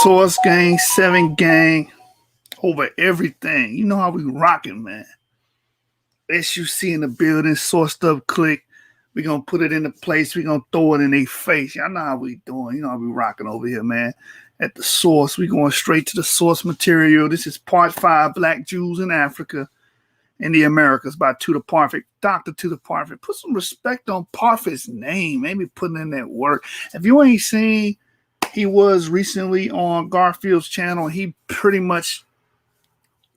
Source Gang, 7 Gang, over everything. You know how we rocking, man. SUC in the building, Sourced Up Click. We gonna put it into place. We gonna throw it in their face. Y'all know how we doing. You know how we rocking over here, man. At the source, we going straight to the source material. This is part 5, Black Jews in Africa and the Americas by Tudor Parfitt. Dr. Tudor Parfitt. Put some respect on Parfitt's name. Maybe putting in that work. If you ain't seen, he was recently on Garfield's channel. He pretty much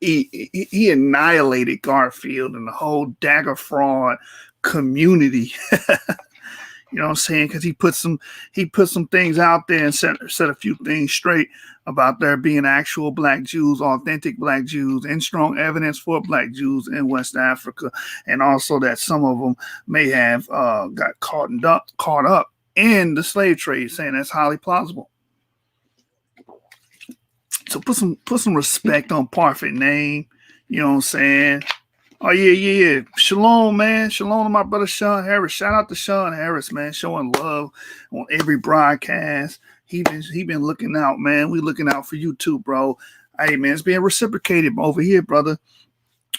he annihilated Garfield and the whole dagger fraud community. You know what I'm saying? Because he put some things out there and set a few things straight about there being actual Black Jews, authentic Black Jews, and strong evidence for Black Jews in West Africa, and also that some of them may have got caught up in the slave trade, saying that's highly plausible. So put some respect on Parfitt name. You know what I'm saying? Oh, yeah. Shalom, man. Shalom to my brother Sean Harris. Shout out to Sean Harris, man, showing love on every broadcast. He been looking out, man. We looking out for you too, bro. Hey, man, it's being reciprocated over here, brother.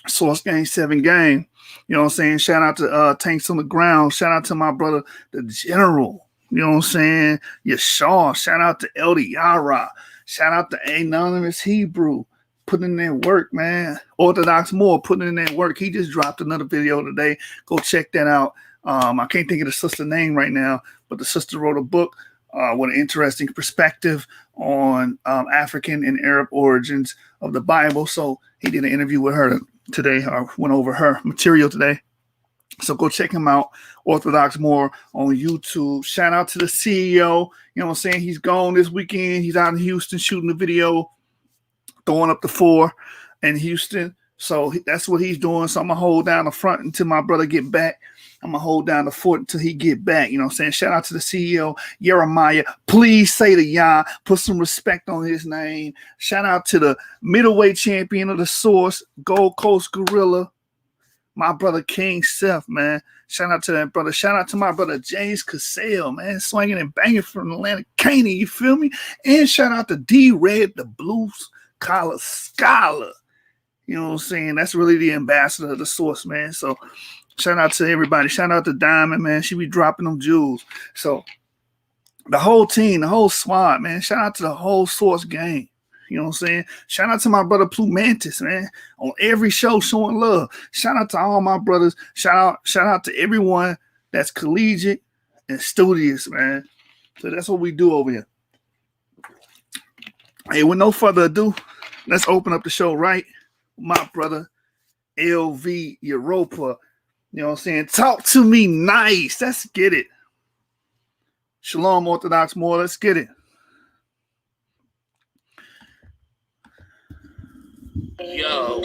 Source Gang, 7 Gang. You know what I'm saying? Shout out to Tanks on the Ground. Shout out to my brother, the General. You know what I'm saying? Yashar. Shout out to El Yara. Shout out to Anonymous Hebrew. Putting in that work, man. Orthodox Moore putting in that work. He just dropped another video today. Go check that out. I can't think of the sister name right now, but the sister wrote a book with an interesting perspective on African and Arab origins of the Bible. So he did an interview with her today. I went over her material today. So go check him out, Orthodox Moore on YouTube. Shout out to the CEO. You know what I'm saying? He's gone this weekend. He's out in Houston shooting a video, throwing up the 4 in Houston. So that's what he's doing. So I'm going to hold down the front until my brother get back. I'm going to hold down the fort until he get back. You know what I'm saying? Shout out to the CEO, Jeremiah. Please say the Yah. Put some respect on his name. Shout out to the middleweight champion of the Source, Gold Coast Gorilla, my brother King Seth, man. Shout out to that brother. Shout out to my brother James Cassell, man. Swinging and banging from Atlantic Caney, you feel me? And shout out to D-Red, the Blues Collar Scholar. You know what I'm saying? That's really the ambassador of the Source, man. So shout out to everybody. Shout out to Diamond, man. She be dropping them jewels. So the whole team, the whole squad, man. Shout out to the whole Source gang. You know what I'm saying? Shout out to my brother Plumantis, man. On every show showing love. Shout out to all my brothers. Shout out to everyone that's collegiate and studious, man. So that's what we do over here. Hey, with no further ado, let's open up the show right with my brother LV Europa. You know what I'm saying? Talk to me nice. Let's get it. Shalom, Orthodox Moore. Let's get it. Yo,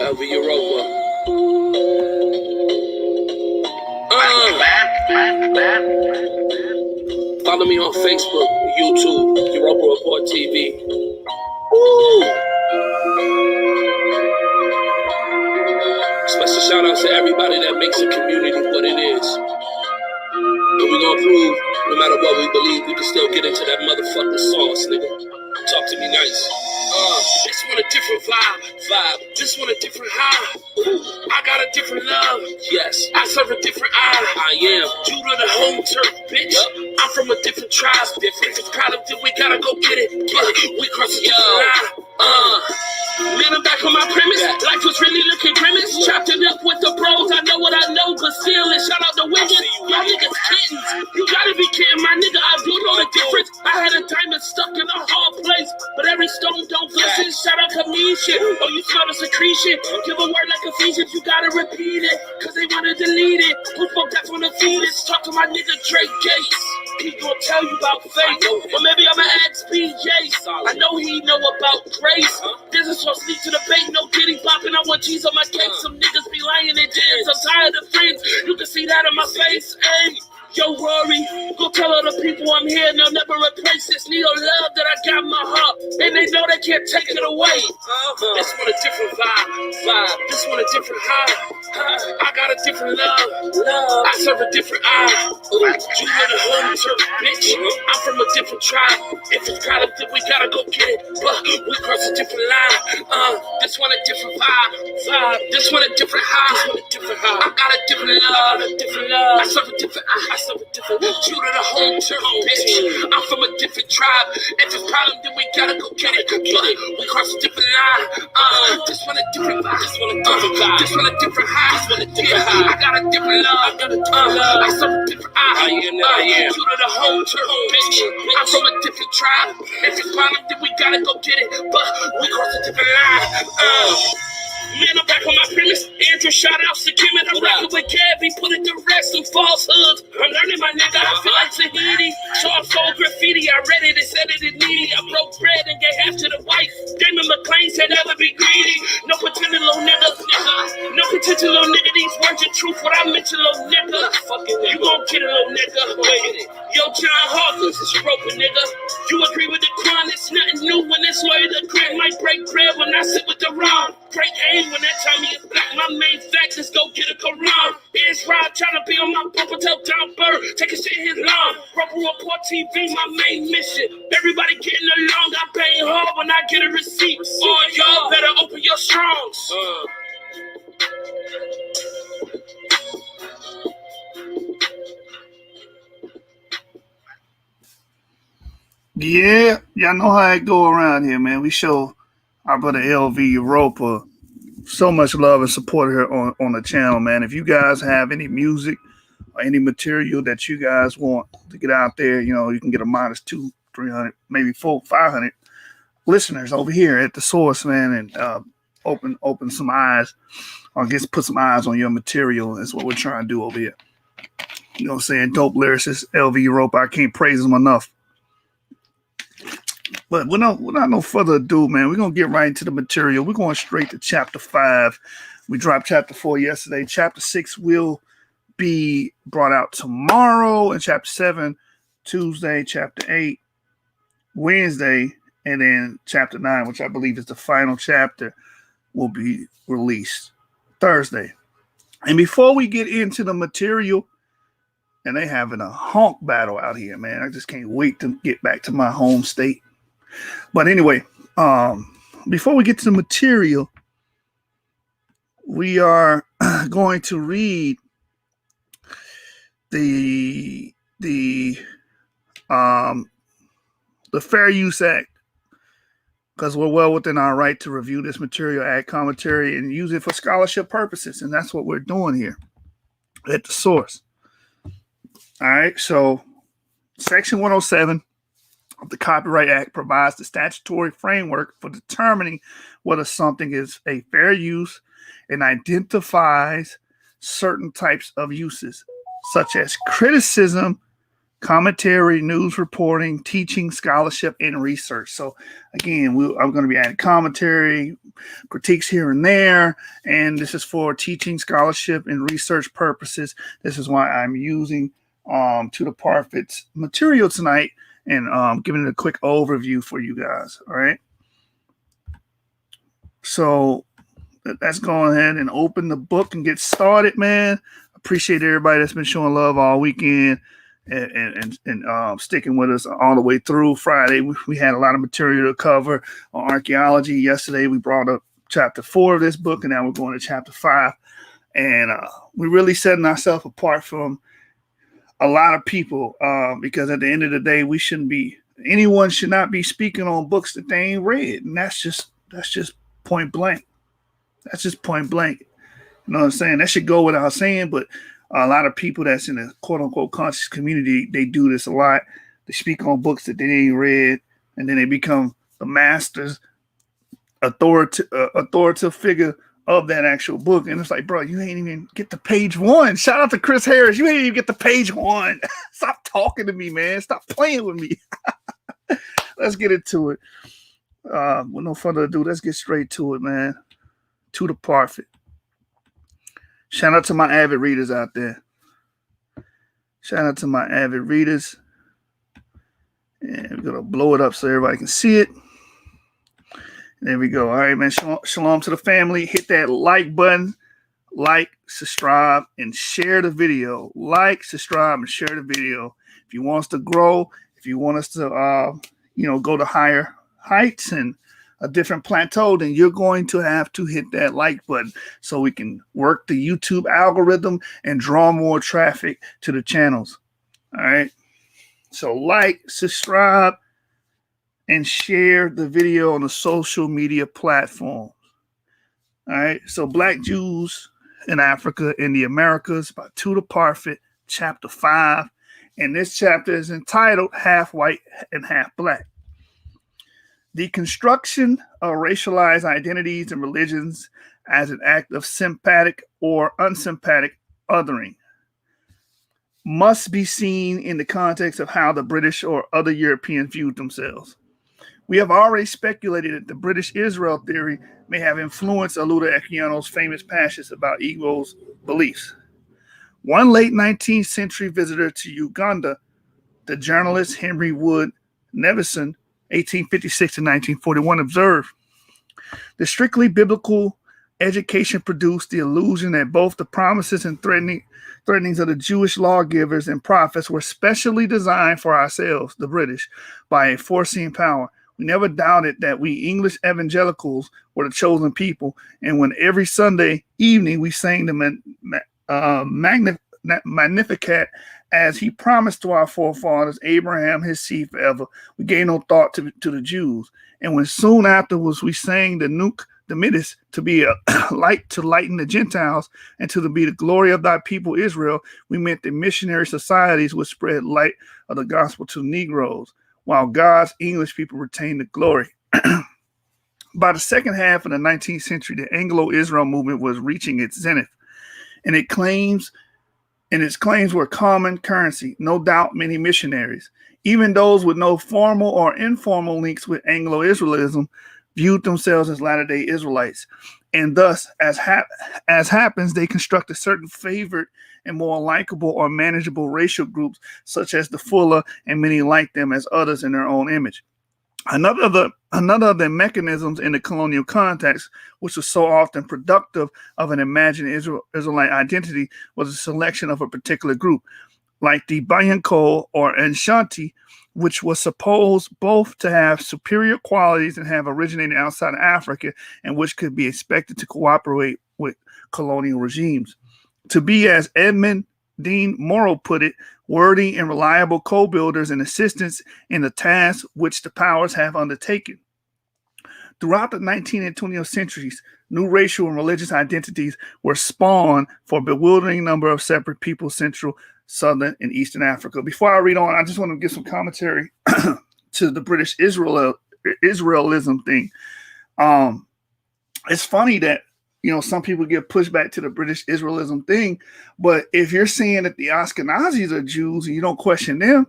LV Europa. Follow me on Facebook, YouTube, Europa Report TV. Woo! Special shout out to everybody that makes the community what it is. And we're gonna prove, no matter what we believe, we can still get into that motherfucking sauce, nigga. Talk to me nice. This one a different vibe. This one a different high. Ooh, I got a different love. Yes, I serve a different eye. I am Judah the home turf, bitch. Yep. I'm from a different tribe. Different. If it's problem, then we gotta go get it. We cross the line. Man, I'm back on my premise. Life was really looking grimace. Chopped it up with the bros. I know what I know, but still, and shout out to Wiggins. Y'all niggas kittens. You gotta be kidding, my nigga. I do know the difference. I had a diamond stuck in a hard place, but every stone don't glisten. Shout out to me shit. Oh, you smell the secretion. Give a word like Ephesians. You gotta repeat it, cause they wanna delete it. Who spoke that from the fetus? Talk to my nigga Drake Gates. He gon' tell you about faith, or maybe I'ma ask PJ. I know he know about grace. This is so sleep to the bait, no kitty popping. I want cheese on my cake. Some niggas be lying in jail. I'm tired of friends. You can see that on my face. Hey, Yo, Rory, go tell all the people I'm here and they'll never replace this Neo love that I got in my heart. And they know they can't take it away. This one a different vibe. This one a different high. I got a different love. I serve a different eye. You in the hood, bitch. I'm from a different tribe. If it's product, then we gotta go get it. But we cross a different line. This one a different vibe. This one a different high. I got a different love. I serve a different eye. I serve a different. You to the home turf, bitch. I'm from a different tribe. If it's problem, then we gotta go get it. But we cross a different line. This one a different vibe. This one a different vibe. This one a different high. This one a different high. I got a different love. I serve a different eye. You to the home turf, bitch. I'm from a different tribe. If it's problem, then we gotta go get it. But we cross a different line. Man, I'm back on my premise. Andrew, shout outs to Kim and I'm rocking with Gabby. Put it to rest some falsehoods. I'm learning my nigga. I feel like Tahiti. So I'm so graffiti. I read it and said it is needy. I broke bread and gave half to the wife. Damon McLean said never be greedy. No pretending little nigga. No pretending little nigga. These words are truth. What I mention, little nigga. You gon' get it, little nigga. Yo, John Hawkins, it's broken, nigga. You agree with the crime? It's nothing new when it's lawyer. The grant might break bread when I sit with the wrong. Break aim when that time is black. My main fact is go get a Quran. It's Rod trying to be on my bumper. Tell Don Bird, take a shit his lawn. Rubber Report TV, my main mission. Everybody getting along. I pay hard when I get a receipt. Oh, y'all better open your strongs. Yeah, y'all know how it go around here, man. We show our brother LV Europa so much love and support here on the channel, man. If you guys have any music or any material that you guys want to get out there, you know, you can get a minus 200, 300, maybe 400, 500 listeners over here at the source, man, and open some eyes, or just put some eyes on your material. That's what we're trying to do over here. You know what I'm saying? Dope lyricist, LV Europa. I can't praise him enough. But without no further ado, man, we're going to get right into the material. We're going straight to chapter 5. We dropped chapter 4 yesterday. Chapter 6 will be brought out tomorrow, and chapter 7 Tuesday, chapter 8 Wednesday, and then chapter 9, which I believe is the final chapter, will be released Thursday. And before we get into the material, and they having a honk battle out here, man. I just can't wait to get back to my home state. But anyway, before we get to the material, we are going to read the Fair Use Act, because we're well within our right to review this material, add commentary, and use it for scholarship purposes. And that's what we're doing here at the source. All right, so Section 107 of the Copyright Act provides the statutory framework for determining whether something is a fair use and identifies certain types of uses, such as criticism, commentary, news reporting, teaching, scholarship, and research. So again, I'm going to be adding commentary, critiques here and there, and this is for teaching, scholarship, and research purposes. This is why I'm using Tudor Parfitt's material tonight and giving it a quick overview for you guys. All right. So let's go ahead and open the book and get started, man. Appreciate everybody that's been showing love all weekend and sticking with us all the way through Friday. We had a lot of material to cover on archaeology. Yesterday, we brought up chapter 4 of this book, and now we're going to chapter 5. And we're really setting ourselves apart from a lot of people, because at the end of the day, anyone should not be speaking on books that they ain't read. And that's just point blank. That's just point blank. You know what I'm saying? That should go without saying, but a lot of people that's in the quote unquote conscious community, they do this a lot. They speak on books that they ain't read, and then they become the masters, authoritative figure of that actual book. And it's like, bro, you ain't even get to page 1. Shout out to Chris Harris. You ain't even get to page 1. Stop talking to me, man. Stop playing with me. Let's get into it. With no further ado, let's get straight to it, man. Tudor Parfitt. Shout out to my avid readers out there. Shout out to my avid readers. And we're going to blow it up so everybody can see it. There we go. All right, man. Shalom to the family. Hit that like button. Like, subscribe, and share the video. Like, subscribe, and share the video. If you want us to grow, if you want us to, go to higher heights and a different plateau, then you're going to have to hit that like button so we can work the YouTube algorithm and draw more traffic to the channels. All right. So like, subscribe, and share the video on the social media platforms. All right. So Black Jews in Africa in the Americas by Tudor Parfitt, chapter 5. And this chapter is entitled Half White and Half Black. The construction of racialized identities and religions as an act of sympathetic or unsympathetic othering must be seen in the context of how the British or other Europeans viewed themselves. We have already speculated that the British Israel theory may have influenced Aluda Equiano's famous passage about Igbo's beliefs. One late 19th century visitor to Uganda, the journalist Henry Wood Nevison, 1856 to 1941, observed, the strictly biblical education produced the illusion that both the promises and threatenings of the Jewish lawgivers and prophets were specially designed for ourselves, the British, by a foreseeing power. We never doubted that we English evangelicals were the chosen people, and when every Sunday evening we sang the Magnificat as he promised to our forefathers, Abraham, his seed forever, we gave no thought to the Jews. And when soon afterwards we sang the Nunc Dimittis to be a light to lighten the Gentiles and to be the glory of thy people Israel, we meant the missionary societies would spread light of the gospel to Negroes, while God's English people retained the glory. By the second half of the 19th century, the Anglo-Israel movement was reaching its zenith, and its claims were common currency. No doubt many missionaries, even those with no formal or informal links with Anglo-Israelism, viewed themselves as Latter-day Israelites. And thus, as happens, they constructed certain favored and more likable or manageable racial groups, such as the Fuller, and many like them as others in their own image. Another of the mechanisms in the colonial context, which was so often productive of an imagined Israelite identity, was the selection of a particular group, like the Banyanko or Ashanti, which was supposed both to have superior qualities and have originated outside of Africa, and which could be expected to cooperate with colonial regimes. To be, as Edmund Dean Morrow put it, worthy and reliable co-builders and assistants in the tasks which the powers have undertaken. Throughout the 19th and 20th centuries, new racial and religious identities were spawned for a bewildering number of separate peoples, Central, Southern, and Eastern Africa. Before I read on, I just want to give some commentary to the British Israelism thing. It's funny that some people give pushback to the British Israelism thing, but if you're saying that the Ashkenazis are Jews and you don't question them,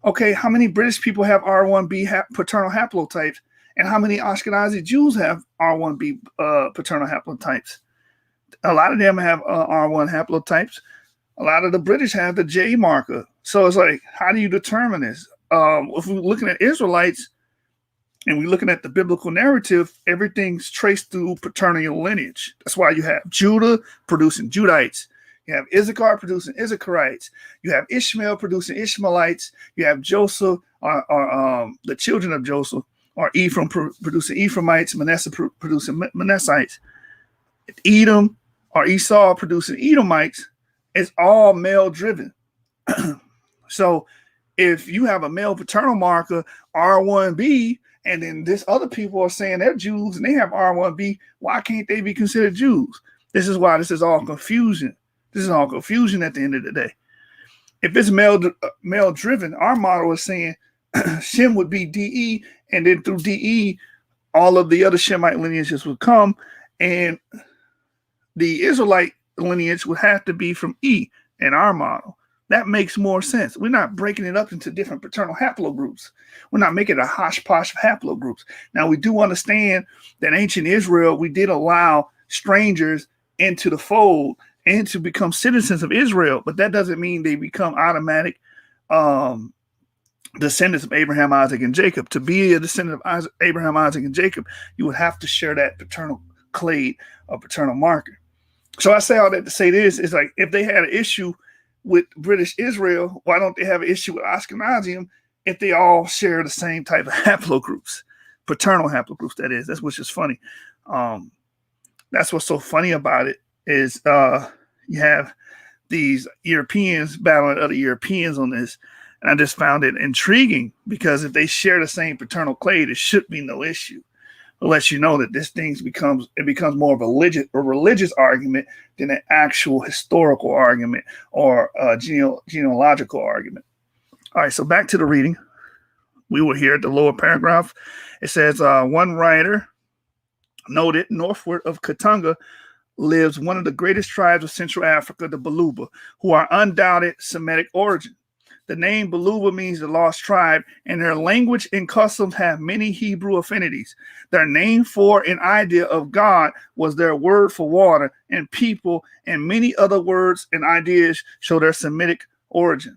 okay, how many British people have R1b paternal haplotypes, and how many Ashkenazi Jews have R1b paternal haplotypes? A lot of them have R1 haplotypes. A lot of the British have the J marker. So it's like, how do you determine this? If we're looking at Israelites and we're looking at the biblical narrative, everything's traced through paternal lineage. That's why you have Judah producing Judites. You have Issachar producing Issacharites. You have Ishmael producing Ishmaelites. You have Joseph, or the children of Joseph, or Ephraim producing Ephraimites, Manasseh producing Manassites. Edom or Esau producing Edomites. It's all male-driven. So if you have a male paternal marker, R1b, and then this other people are saying they're Jews and they have R1b, why can't they be considered Jews? This is why this is all confusion. This is all confusion at the end of the day. If it's male-driven, our model is saying Shem would be DE, and then through DE, all of the other Shemite lineages would come, and the Israelite lineage would have to be from E in our model. That makes more sense. We're not breaking it up into different paternal haplogroups. We're not making a hodgepodge of haplogroups. Now, we do understand that ancient Israel, we did allow strangers into the fold, and to become citizens of Israel, but that doesn't mean they become automatic descendants of Abraham, Isaac, and Jacob. To be a descendant of Abraham, Isaac, and Jacob, you would have to share that paternal clade or paternal marker. So I say all that to say this is like, if they had an issue with British Israel, why don't they have an issue with Ashkenazim if they all share the same type of haplogroups, paternal haplogroups, that is. That's what's just funny. That's what's so funny about it is you have these Europeans battling other Europeans on this. And I just found it intriguing because if they share the same paternal clade, it should be no issue. Unless you know that this thing becomes more of a religious argument than an actual historical argument or a genealogical argument. All right, so back to the reading. We were here at the lower paragraph. It says, one writer noted northward of Katanga lives one of the greatest tribes of Central Africa, the Baluba, who are undoubted Semitic origin. The name Baluba means the lost tribe, and their language and customs have many Hebrew affinities. Their name for an idea of God was their word for water and people, and many other words and ideas show their Semitic origin.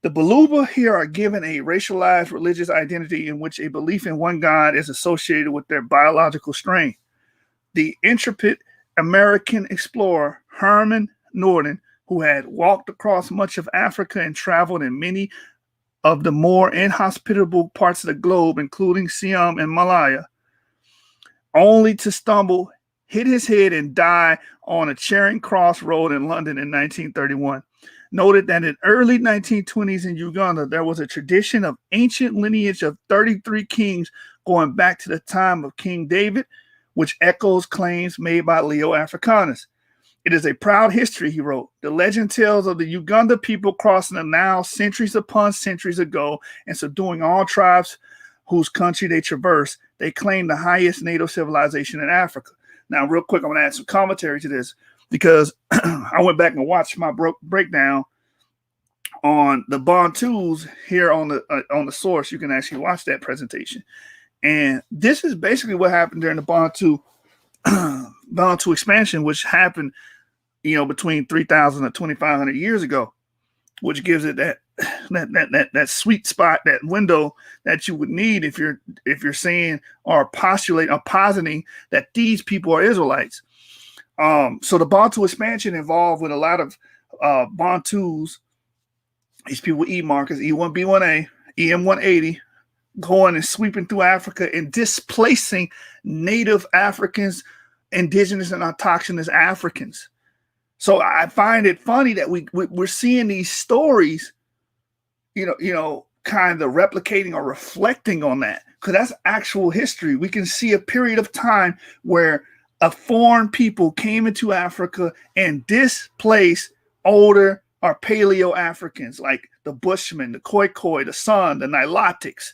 The Baluba here are given a racialized religious identity in which a belief in one God is associated with their biological strain. The intrepid American explorer Herman Norden, who had walked across much of Africa and traveled in many of the more inhospitable parts of the globe, including Siam and Malaya, only to stumble, hit his head, and die on a Charing Cross Road in London in 1931. Noted that in early 1920s in Uganda, there was a tradition of ancient lineage of 33 kings going back to the time of King David, which echoes claims made by Leo Africanus. It is a proud history, he wrote. The legend tells of the Uganda people crossing the Nile centuries upon centuries ago and subduing all tribes whose country they traverse. They claim the highest native civilization in Africa. Now, real quick, I'm going to add some commentary to this because I went back and watched my breakdown on the Bantus here on the source. You can actually watch that presentation. And this is basically what happened during the Bantu expansion, which happened between 3,000 and 2,500 years ago, which gives it that sweet spot, that window that you would need if you're saying or positing that these people are Israelites. So the Bantu expansion involved with a lot of Bantus, these people with E markers, E1, B1A, EM180, going and sweeping through Africa and displacing native Africans, indigenous and autochthonous Africans. So I find it funny that we're seeing these stories, kind of replicating or reflecting on that, because that's actual history. We can see a period of time where a foreign people came into Africa and displaced older or Paleo Africans like the Bushmen, the Khoikhoi, the San, the Nilotics.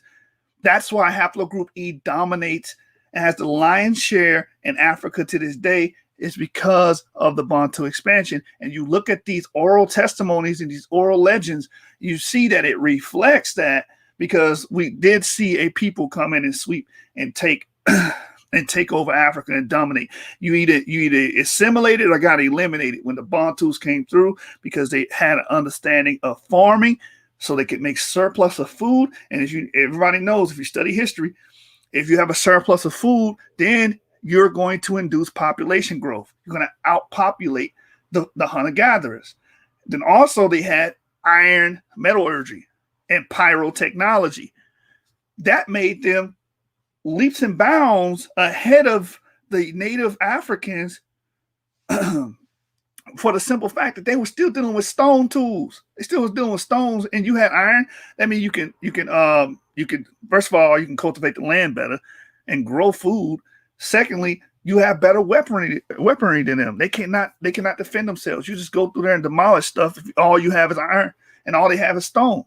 That's why haplogroup E dominates and has the lion's share in Africa to this day, is because of the Bantu expansion. And you look at these oral testimonies and these oral legends, you see that it reflects that, because we did see a people come in and sweep and take over Africa and dominate. You either assimilated or got eliminated when the Bantus came through, because they had an understanding of farming so they could make surplus of food. And as everybody knows, if you study history, if you have a surplus of food, then you're going to induce population growth. You're going to outpopulate the hunter-gatherers. Then also they had iron metallurgy and pyrotechnology. That made them leaps and bounds ahead of the native Africans for the simple fact that they were still dealing with stone tools. They still was dealing with stones, and you had iron. That means you can first of all, you can cultivate the land better and grow food. Secondly, you have better weaponry than them. They cannot defend themselves. You just go through there and demolish stuff if all you have is iron and all they have is stone.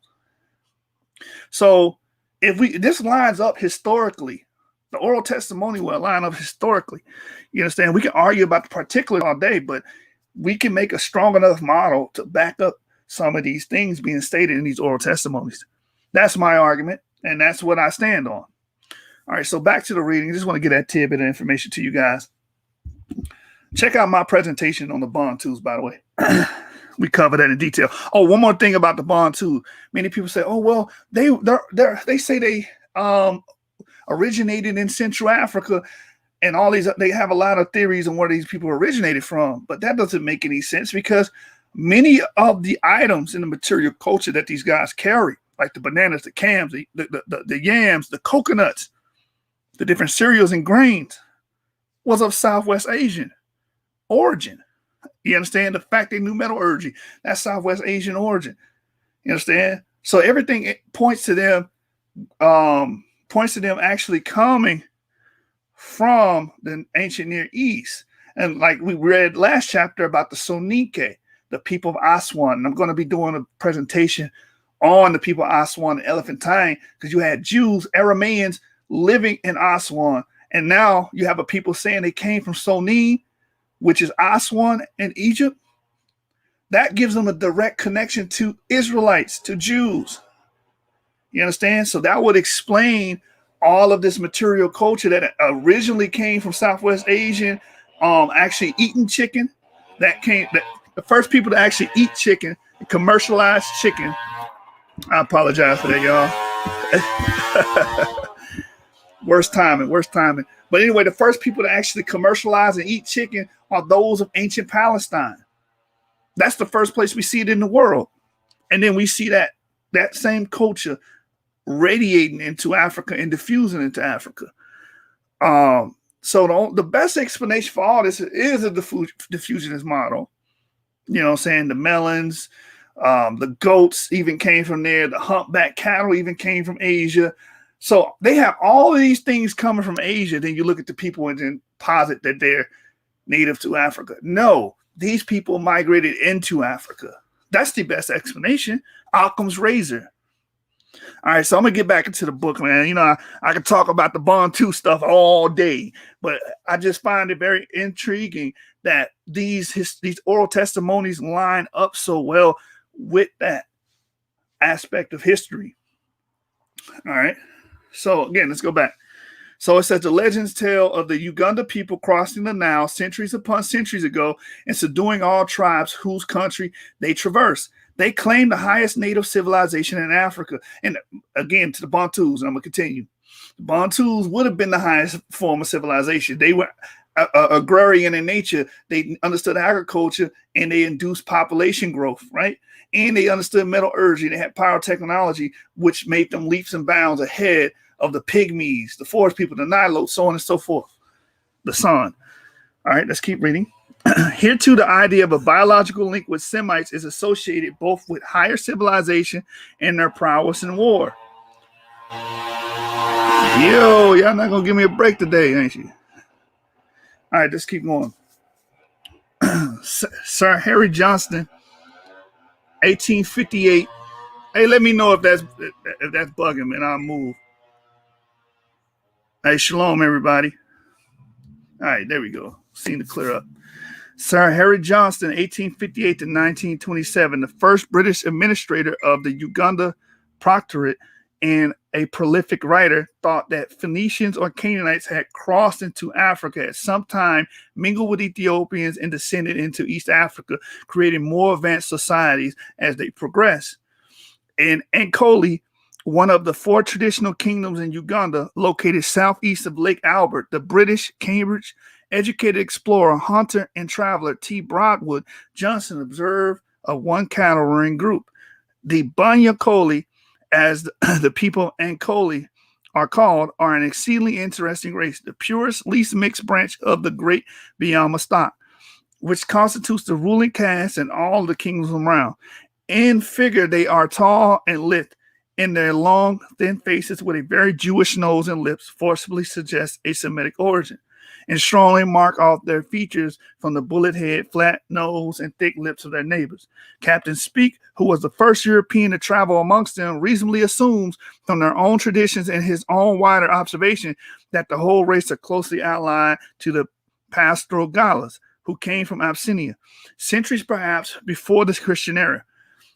So this lines up historically, the oral testimony will line up historically. You understand? We can argue about the particulars all day, but we can make a strong enough model to back up some of these things being stated in these oral testimonies. That's my argument, and that's what I stand on. All right, so back to the reading. I just want to get that tidbit of information to you guys. Check out my presentation on the Bantus, by the way. We cover that in detail. Oh, one more thing about the Bantu. Many people say, "Oh, well, they say they originated in Central Africa, and all these. They have a lot of theories on where these people originated from, but that doesn't make any sense because many of the items in the material culture that these guys carry, like the bananas, the cams, the yams, the coconuts, the different cereals and grains, was of Southwest Asian origin. You understand? The fact they knew metallurgy, that's Southwest Asian origin. You understand? So everything points to them actually coming from the ancient Near East. And like we read last chapter about the Soninke, the people of Aswan. And I'm going to be doing a presentation on the people of Aswan and Elephantine because you had Jews, Arameans living in Aswan. And now you have a people saying they came from Sonin, which is Aswan in Egypt. That gives them a direct connection to Israelites, to Jews. You understand? So that would explain all of this material culture that originally came from Southwest Asian, actually eating chicken. The first people to actually eat chicken, commercialized chicken. I apologize for that, y'all. Worst timing. But anyway, the first people to actually commercialize and eat chicken are those of ancient Palestine. That's the first place we see it in the world. And then we see that same culture radiating into Africa and diffusing into Africa. So the best explanation for all this is a diffusionist model. You know what I'm saying? The melons, the goats even came from there. The humpback cattle even came from Asia. So they have all of these things coming from Asia. Then you look at the people and then posit that they're native to Africa. No, these people migrated into Africa. That's the best explanation. Occam's razor. All right, so I'm going to get back into the book, man. You know, I can talk about the Bantu stuff all day, but I just find it very intriguing that these oral testimonies line up so well with that aspect of history. All right. So again, let's go back. So it says the legends tell of the Uganda people crossing the Nile centuries upon centuries ago and subduing all tribes whose country they traverse. They claim the highest native civilization in Africa. And again, to the Bantus, and I'm going to continue. The Bantus would have been the highest form of civilization. They were agrarian in nature. They understood agriculture and they induced population growth, right? And they understood metallurgy. They had power technology, which made them leaps and bounds ahead of the Pygmies, the forest people, the Nilotes, so on and so forth. The San. All right, let's keep reading. Here too, the idea of a biological link with Semites is associated both with higher civilization and their prowess in war. Yo, y'all not gonna give me a break today, ain't you? All right, let's keep going. Sir Harry Johnston, 1858. Hey, let me know if that's bugging, man. I'll move. Hey, shalom, everybody. All right, there we go. Seem to clear up. Sir Harry Johnston, 1858 to 1927, the first British administrator of the Uganda Proctorate and a prolific writer, thought that Phoenicians or Canaanites had crossed into Africa at some time, mingled with Ethiopians, and descended into East Africa, creating more advanced societies as they progressed. In Ankole, one of the 4 traditional kingdoms in Uganda, located southeast of Lake Albert, the British Cambridge educated explorer, hunter, and traveler T. Broadwood Johnson observed a one cattle rearing group. The Banyakoli, as the people of Ankole are called, are an exceedingly interesting race, the purest, least mixed branch of the great Biama stock, which constitutes the ruling caste in all the kingdoms around. In figure, they are tall and lithe, and their long, thin faces with a very Jewish nose and lips forcibly suggest a Semitic origin, and strongly mark off their features from the bullet head, flat nose, and thick lips of their neighbors. Captain Speke, who was the first European to travel amongst them, reasonably assumes from their own traditions and his own wider observation that the whole race are closely allied to the pastoral Gallas, who came from Abyssinia, centuries perhaps before the Christian era.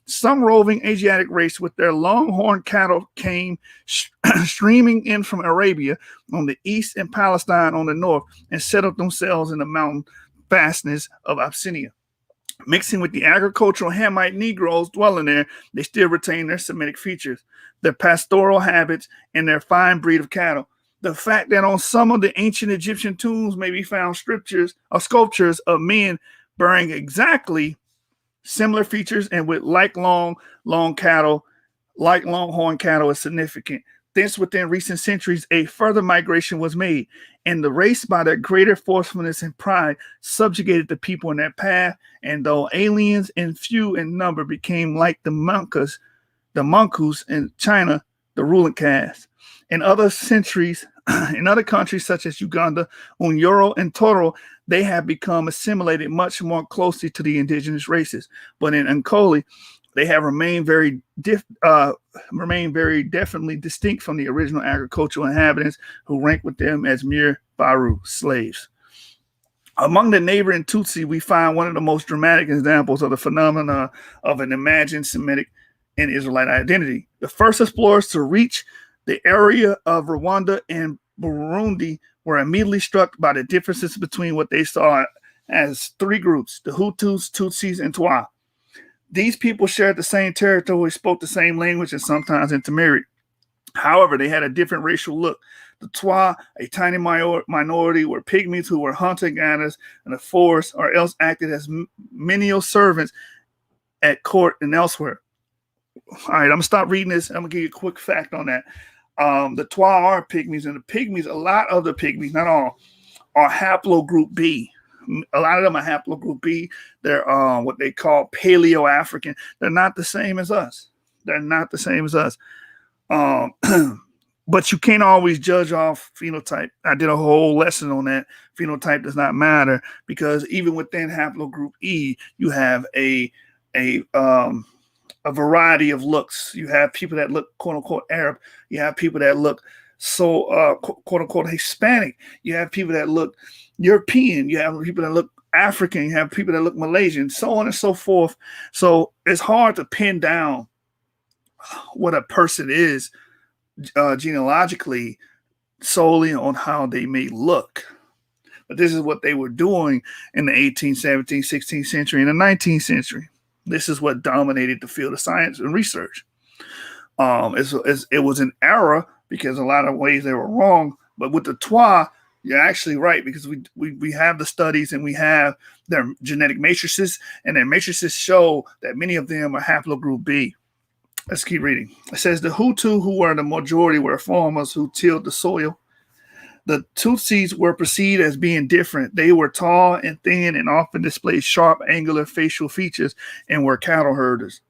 Some roving Asiatic race with their longhorn cattle came streaming in from Arabia on the east and Palestine on the north and settled themselves in the mountain fastness of Abyssinia. Mixing with the agricultural Hamite Negroes dwelling there, they still retain their Semitic features, their pastoral habits, and their fine breed of cattle. The fact that on some of the ancient Egyptian tombs may be found sculptures of men bearing exactly similar features and with like long cattle, like longhorn cattle is significant. Thence, within recent centuries, a further migration was made, and the race, by their greater forcefulness and pride, subjugated the people in their path. And though aliens and few in number became like the Monkus in China, the ruling caste. In other countries such as Uganda, Unyoro, and Toro, they have become assimilated much more closely to the indigenous races. But in Ankoli, they have remained very definitely distinct from the original agricultural inhabitants who rank with them as mere Baru slaves. Among the neighboring Tutsi, we find one of the most dramatic examples of the phenomena of an imagined Semitic and Israelite identity. The first explorers to reach the area of Rwanda and Burundi were immediately struck by the differences between what they saw as three groups: the Hutus, Tutsis, and Twa. These people shared the same territory, spoke the same language, and sometimes intermarried. However, they had a different racial look. The Twa, a tiny minority, were pygmies who were hunter-gatherers in the forest or else acted as menial servants at court and elsewhere. All right, I'm going to stop reading this. I'm going to give you a quick fact on that. The Twa are pygmies, and the pygmies, a lot of the pygmies, not all, are haplogroup B. A lot of them are haplogroup B. They're what they call Paleo-African. They're not the same as us. But you can't always judge off phenotype. I did a whole lesson on that. Phenotype does not matter because even within haplogroup E, you have a variety of looks. You have people that look quote unquote Arab. You have people that look quote unquote Hispanic. You have people that look European. You have people that look African. You have people that look Malaysian, so on and so forth. So it's hard to pin down what a person is genealogically solely on how they may look. But this is what they were doing in the 18th, 17th, 16th century and the 19th century. This is what dominated the field of science and research. It was an error because a lot of ways they were wrong. But with the Twa, you're actually right because we have the studies and we have their genetic matrices, and their matrices show that many of them are haplogroup B. Let's keep reading. It says the Hutu, who were the majority, were farmers who tilled the soil. The Tutsis were perceived as being different. They were tall and thin and often displayed sharp, angular facial features and were cattle herders.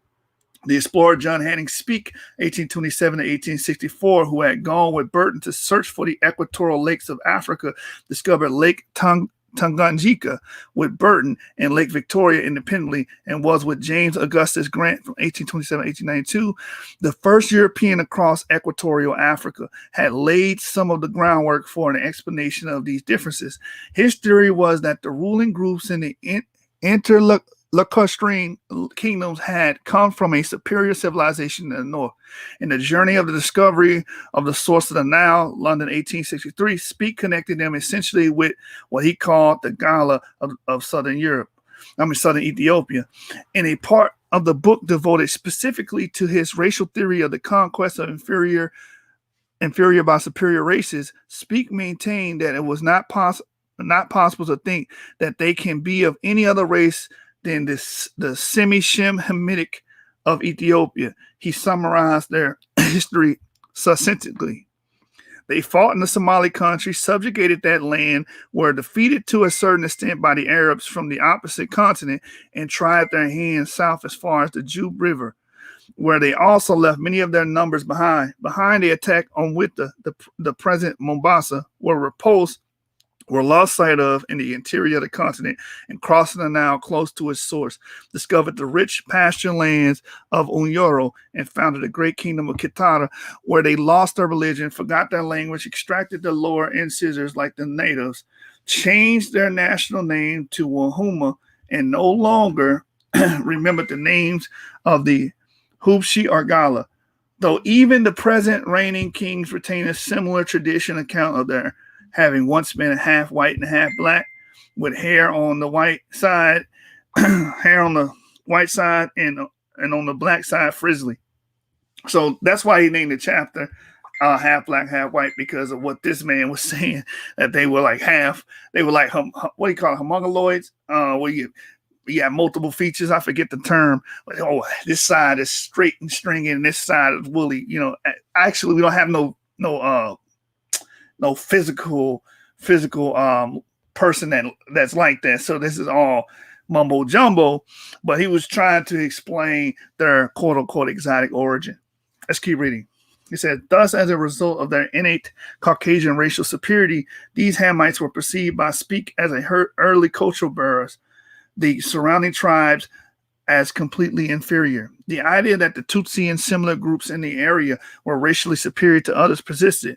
The explorer John Hanning Speke, 1827 to 1864, who had gone with Burton to search for the equatorial lakes of Africa, discovered Lake Tanganyika with Burton and Lake Victoria independently, and was with James Augustus Grant from 1827 to 1892, the first European across equatorial Africa, had laid some of the groundwork for an explanation of these differences. His theory was that the ruling groups in the interlacustrine kingdoms had come from a superior civilization in the north. In the journey of the discovery of the source of the Nile, London 1863, Speke connected them essentially with what he called the Gala of southern Ethiopia. In a part of the book devoted specifically to his racial theory of the conquest of inferior by superior races, Speke maintained that it was not possible to think that they can be of any other race than the Semi-Shem-Hamitic of Ethiopia. He summarized their history succinctly. They fought in the Somali country, subjugated that land, were defeated to a certain extent by the Arabs from the opposite continent, and tried their hands south as far as the Jube River, where they also left many of their numbers behind. Behind the attack on with the present Mombasa were lost sight of in the interior of the continent, and crossing the Nile close to its source, discovered the rich pasture lands of Unyoro and founded a great kingdom of Kitara, where they lost their religion, forgot their language, extracted their lower incisors like the natives, changed their national name to Wahuma, and no longer remembered the names of the Hubshi or Gala. Though even the present reigning kings retain a similar tradition account of their having once been half white and half black, with hair on the white side, hair on the white side, and on the black side, frizzly. So that's why he named the chapter half black, half white, because of what this man was saying, that they were like half. They were like, what do you call it, homologoids? Where you have multiple features. I forget the term. But, oh, this side is straight and stringy, and this side is woolly. You know, actually, we don't have no physical person that's like that. So this is all mumbo jumbo. But he was trying to explain their quote unquote exotic origin. Let's keep reading. He said, thus, as a result of their innate Caucasian racial superiority, these Hamites were perceived by Speak as early cultural bearers, the surrounding tribes as completely inferior. The idea that the Tutsi and similar groups in the area were racially superior to others persisted.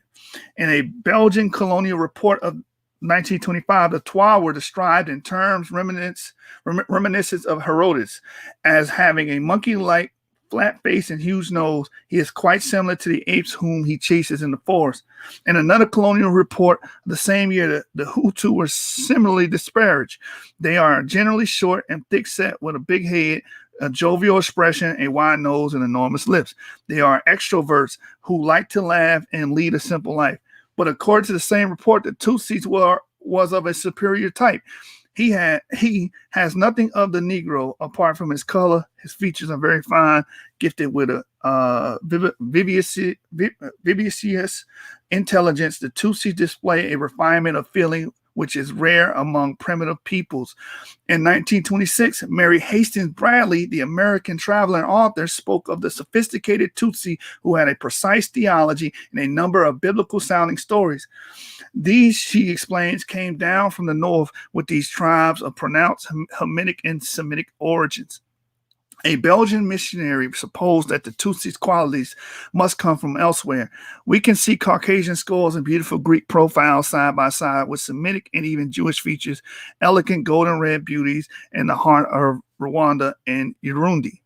In a Belgian colonial report of 1925, the Twa were described in terms reminiscent of Herodotus as having a monkey-like flat face and huge nose. He is quite similar to the apes whom he chases in the forest. In another colonial report the same year, the Hutu were similarly disparaged. They are generally short and thick-set with a big head, a jovial expression, a wide nose, and enormous lips. They are extroverts who like to laugh and lead a simple life. But according to the same report, the Tutsis was of a superior type. He has nothing of the Negro apart from his color. His features are very fine, gifted with a vivacious intelligence. The Tutsis display a refinement of feeling which is rare among primitive peoples. In 1926, Mary Hastings Bradley, the American traveler and author, spoke of the sophisticated Tutsi who had a precise theology and a number of biblical-sounding stories. These, she explains, came down from the north with these tribes of pronounced Hamitic and Semitic origins. A Belgian missionary supposed that the Tutsis' qualities must come from elsewhere. We can see Caucasian skulls and beautiful Greek profiles side by side with Semitic and even Jewish features, elegant golden red beauties in the heart of Rwanda and Burundi.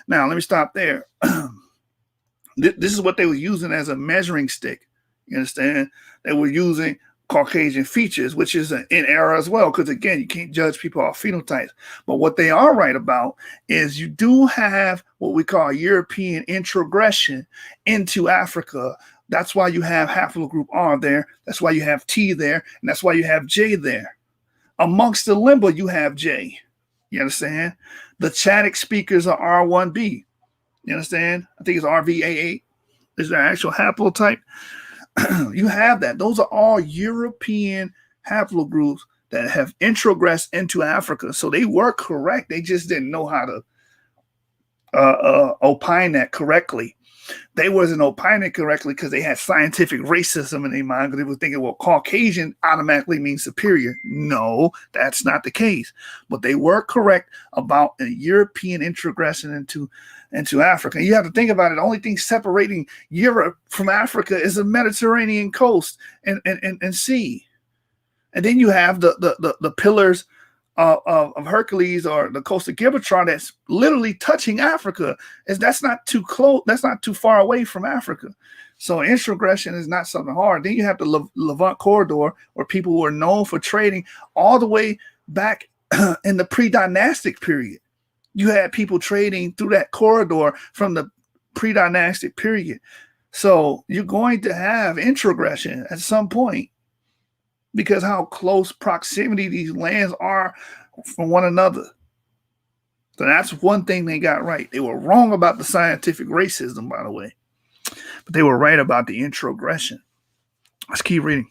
Now, let me stop there. This is what they were using as a measuring stick. You understand? They were using Caucasian features, which is in error as well, because again, you can't judge people off phenotypes. But what they are right about is you do have what we call European introgression into Africa. That's why you have haplogroup R there. That's why you have T there. And that's why you have J there. Amongst the Limba, you have J. You understand? The Chadic speakers are R1b. You understand? I think it's RVA8 is their actual haplotype. You have that. Those are all European haplogroups that have introgressed into Africa. So they were correct. They just didn't know how to opine that correctly. They wasn't opining correctly because they had scientific racism in their mind, because they were thinking, well, Caucasian automatically means superior. No, that's not the case. But they were correct about a European introgression into Africa. And you have to think about it. The only thing separating Europe from Africa is the Mediterranean coast and sea. And then you have the pillars of Hercules, or the coast of Gibraltar, that's literally touching Africa. That's not too close. That's not too far away from Africa. So introgression is not something hard. Then you have the Levant corridor, where people were known for trading all the way back in the pre-dynastic period. You had people trading through that corridor from the pre-dynastic period. So you're going to have introgression at some point, because how close proximity these lands are from one another. So that's one thing they got right. They were wrong about the scientific racism, by the way, but they were right about the introgression. Let's keep reading.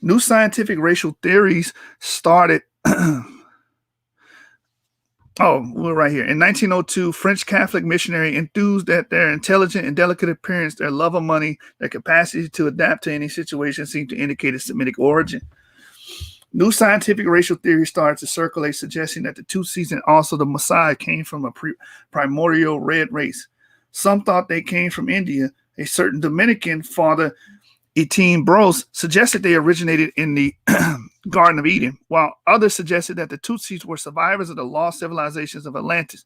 New scientific racial theories started. We're right here. In 1902, French Catholic missionary enthused at their intelligent and delicate appearance, their love of money, their capacity to adapt to any situation seemed to indicate a Semitic origin. New scientific racial theories started to circulate, suggesting that the Tutsis and also the Maasai came from a primordial red race. Some thought they came from India. A certain Dominican father, Etienne Bros, suggested they originated in the Garden of Eden, while others suggested that the Tutsis were survivors of the lost civilizations of Atlantis.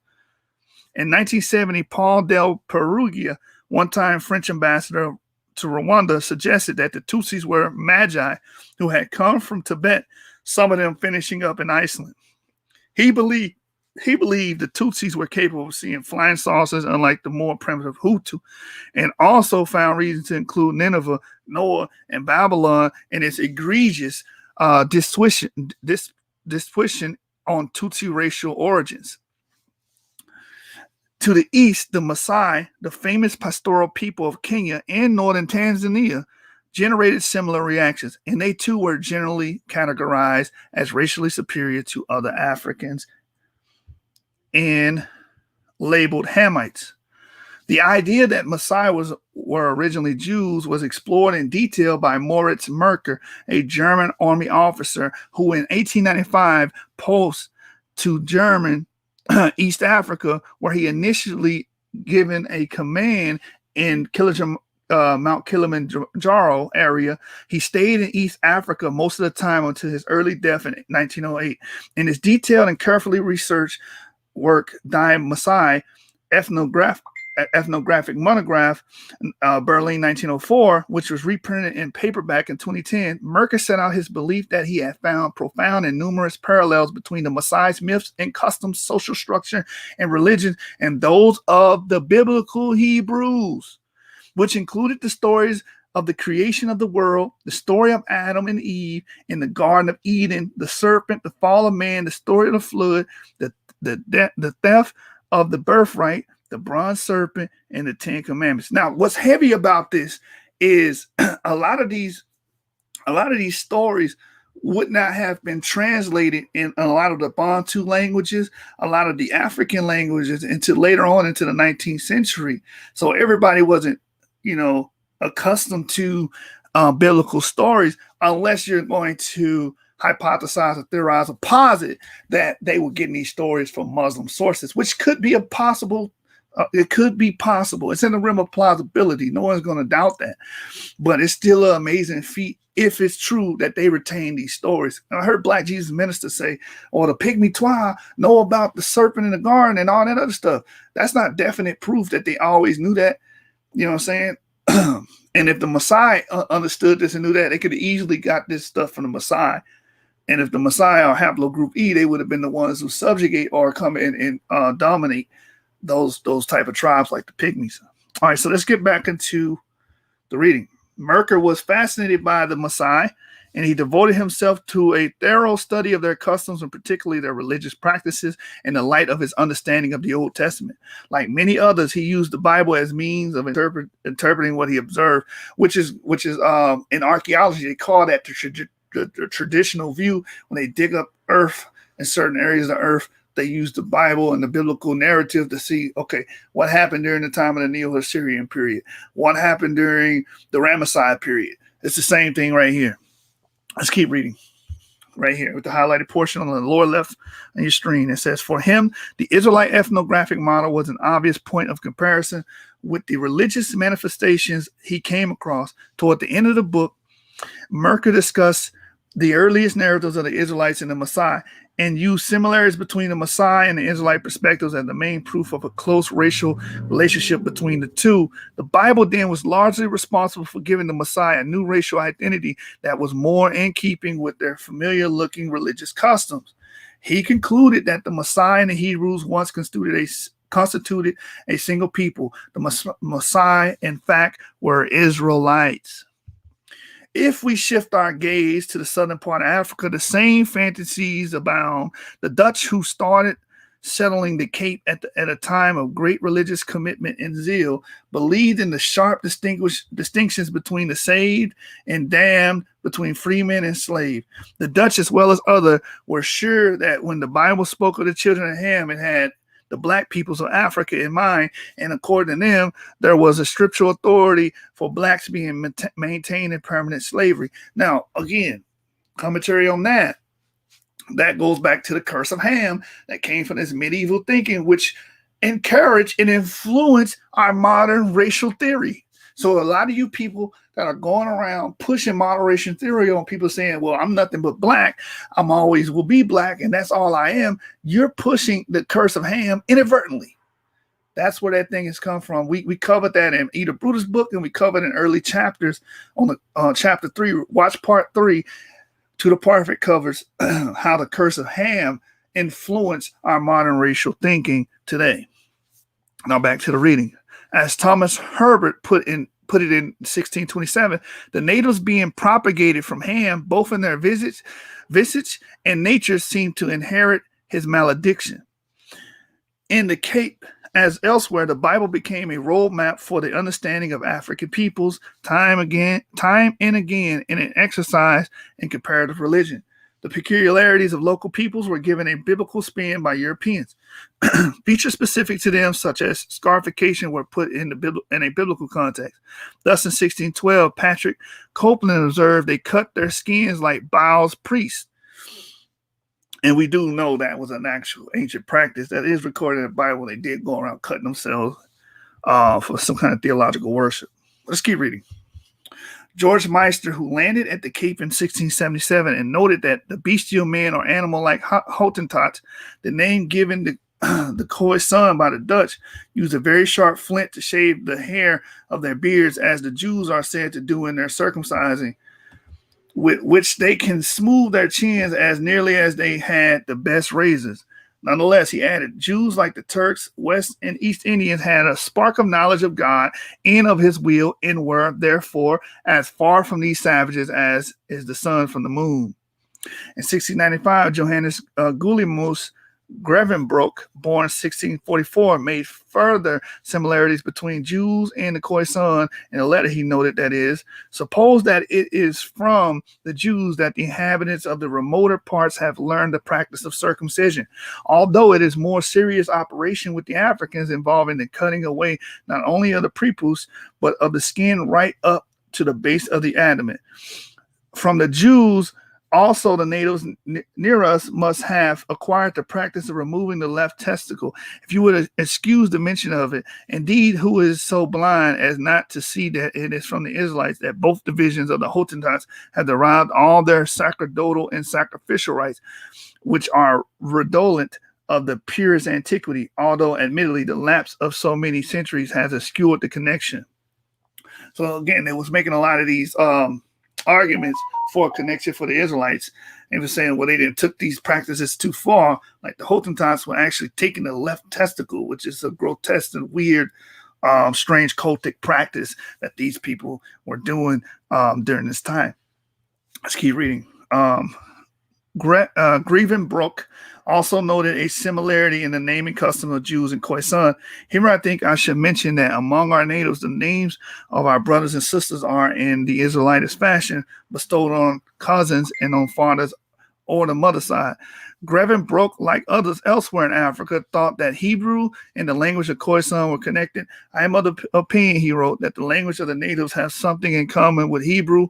In 1970, Paul del Perugia, one-time French ambassador to Rwanda, suggested that the Tutsis were Magi who had come from Tibet some of them finishing up in Iceland. He believed the Tutsis were capable of seeing flying saucers, unlike the more primitive Hutu, and also found reason to include Nineveh, Noah, and Babylon in its egregious dissuasion on Tutsi racial origins. To the east, the Maasai, the famous pastoral people of Kenya and northern Tanzania, generated similar reactions, and they too were generally categorized as racially superior to other Africans and labeled Hamites. The idea that Maasai were originally Jews was explored in detail by Moritz Merker, a German army officer who in 1895 posed to German East Africa, where he initially given a command in Mount Kilimanjaro area. He stayed in East Africa most of the time until his early death in 1908. In his detailed and carefully researched work, Die Maasai, ethnographic monograph, Berlin 1904, which was reprinted in paperback in 2010, Merker set out his belief that he had found profound and numerous parallels between the Maasai's myths and customs, social structure, and religion, and those of the biblical Hebrews, which included the stories of the creation of the world, the story of Adam and Eve in the Garden of Eden, the serpent, the fall of man, the story of the flood, the theft of the birthright, the bronze serpent, and the Ten Commandments. Now, what's heavy about this is a lot of these stories would not have been translated in a lot of the Bantu languages, a lot of the African languages, until later on into the 19th century. So everybody wasn't, accustomed to biblical stories, unless you're going to hypothesize or theorize or posit that they were getting these stories from Muslim sources, which could be it could be possible. It's in the realm of plausibility. No one's going to doubt that. But it's still an amazing feat if it's true that they retain these stories. I heard Black Jesus ministers say, or the Pygmy Twa know about the serpent in the garden and all that other stuff. That's not definite proof that they always knew that. You know what I'm saying? And if the Maasai understood this and knew that, they could have easily got this stuff from the Maasai. And if the Maasai are haplogroup E, they would have been the ones who subjugate or come in and dominate those type of tribes like the Pygmies. All right, so let's get back into the reading. Merker was fascinated by the Maasai, and he devoted himself to a thorough study of their customs and particularly their religious practices in the light of his understanding of the Old Testament. Like many others, he used the Bible as means of interpreting what he observed, which is in archaeology, they call that the traditional view. When they dig up earth in certain areas of earth, they use the Bible and the biblical narrative to see, okay, what happened during the time of the Neo-Assyrian period? What happened during the Ramesside period? It's the same thing right here. Let's keep reading. Right here with the highlighted portion on the lower left on your screen. It says, for him, the Israelite ethnographic model was an obvious point of comparison with the religious manifestations he came across. Toward the end of the book, Merker discussed the earliest narratives of the Israelites and the Maasai, and used similarities between the Maasai and the Israelite perspectives as the main proof of a close racial relationship between the two. The Bible then was largely responsible for giving the Maasai a new racial identity that was more in keeping with their familiar-looking religious customs. He concluded that the Maasai and the Hebrews once constituted a single people. The Maasai, in fact, were Israelites. If we shift our gaze to the southern part of Africa, the same fantasies abound. The Dutch, who started settling the Cape at a time of great religious commitment and zeal, believed in the sharp distinctions between the saved and damned, between freemen and slave. The Dutch, as well as others, were sure that when the Bible spoke of the children of Ham, it had the black peoples of Africa in mind, and according to them, there was a scriptural authority for blacks being maintained in permanent slavery. Now, again, commentary on that goes back to the curse of Ham that came from this medieval thinking, which encouraged and influenced our modern racial theory. So a lot of you people that are going around pushing moderation theory on people saying, well, I'm nothing but black, I'm always will be black, and that's all I am, you're pushing the curse of Ham inadvertently. That's where that thing has come from. We covered that in Eda Brutus' book, and we covered in early chapters on the chapter 3. Watch part 3. Tudor Parfitt covers how the curse of Ham influenced our modern racial thinking today. Now back to the reading. As Thomas Herbert put it in 1627, the natives being propagated from Ham, both in their visage and nature, seemed to inherit his malediction. In the Cape, as elsewhere, the Bible became a roadmap for the understanding of African peoples time and again in an exercise in comparative religion. The peculiarities of local peoples were given a biblical spin by Europeans. Features specific to them, such as scarification, were put in a biblical context. Thus, in 1612, Patrick Copeland observed they cut their skins like Baal's priests. And we do know that was an actual ancient practice that is recorded in the Bible. They did go around cutting themselves for some kind of theological worship. Let's keep reading. George Meister, who landed at the Cape in 1677 and noted that the bestial man or animal like Hottentots, the name given the Khoisan by the Dutch, used a very sharp flint to shave the hair of their beards, as the Jews are said to do in their circumcising, with which they can smooth their chins as nearly as they had the best razors. Nonetheless, he added, Jews like the Turks, West and East Indians had a spark of knowledge of God and of his will, and were, therefore, as far from these savages as is the sun from the moon. In 1695, Johannes Gulielmus Grevenbroek, born 1644, made further similarities between Jews and the Khoisan. In a letter he noted, that is, suppose that it is from the Jews that the inhabitants of the remoter parts have learned the practice of circumcision, although it is more serious operation with the Africans, involving the cutting away not only of the prepuce, but of the skin right up to the base of the abdomen. From the Jews, also, the natives near us must have acquired the practice of removing the left testicle. If you would excuse the mention of it, indeed, who is so blind as not to see that it is from the Israelites that both divisions of the Hottentots have derived all their sacerdotal and sacrificial rites, which are redolent of the purest antiquity, although admittedly the lapse of so many centuries has obscured the connection. So again, it was making a lot of these arguments for a connection for the Israelites, and was saying, well, they didn't took these practices too far. Like the Hottentots were actually taking the left testicle, which is a grotesque and weird, strange cultic practice that these people were doing during this time. Let's keep reading. Grevenbroek also noted a similarity in the naming custom of Jews and Khoisan. Here I think I should mention that among our natives, the names of our brothers and sisters are in the Israelitish fashion, bestowed on cousins and on fathers or the mother side. Grevenbroek, like others elsewhere in Africa, thought that Hebrew and the language of Khoisan were connected. I am of the opinion, he wrote, that the language of the natives has something in common with Hebrew,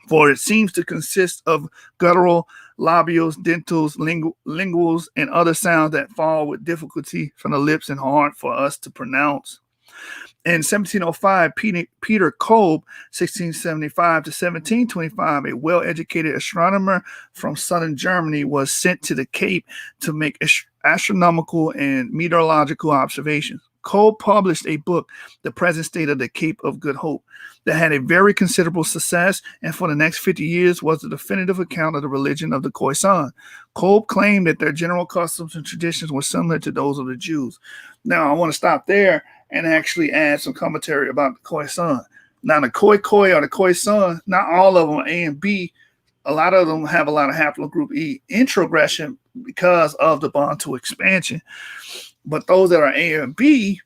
for it seems to consist of guttural, labials, dentals, linguals, and other sounds that fall with difficulty from the lips and hard for us to pronounce. In 1705, Peter Kolb, 1675 to 1725, a well-educated astronomer from southern Germany, was sent to the Cape to make astronomical and meteorological observations. Kolb published a book, The Present State of the Cape of Good Hope, that had a very considerable success, and for the next 50 years was the definitive account of the religion of the Khoisan. Kolb claimed that their general customs and traditions were similar to those of the Jews. Now, I want to stop there and actually add some commentary about the Khoisan. Now, the Khoi or the Khoisan, not all of them are A and B. A lot of them have a lot of haplogroup E introgression because of the Bantu expansion. But those that are A and B,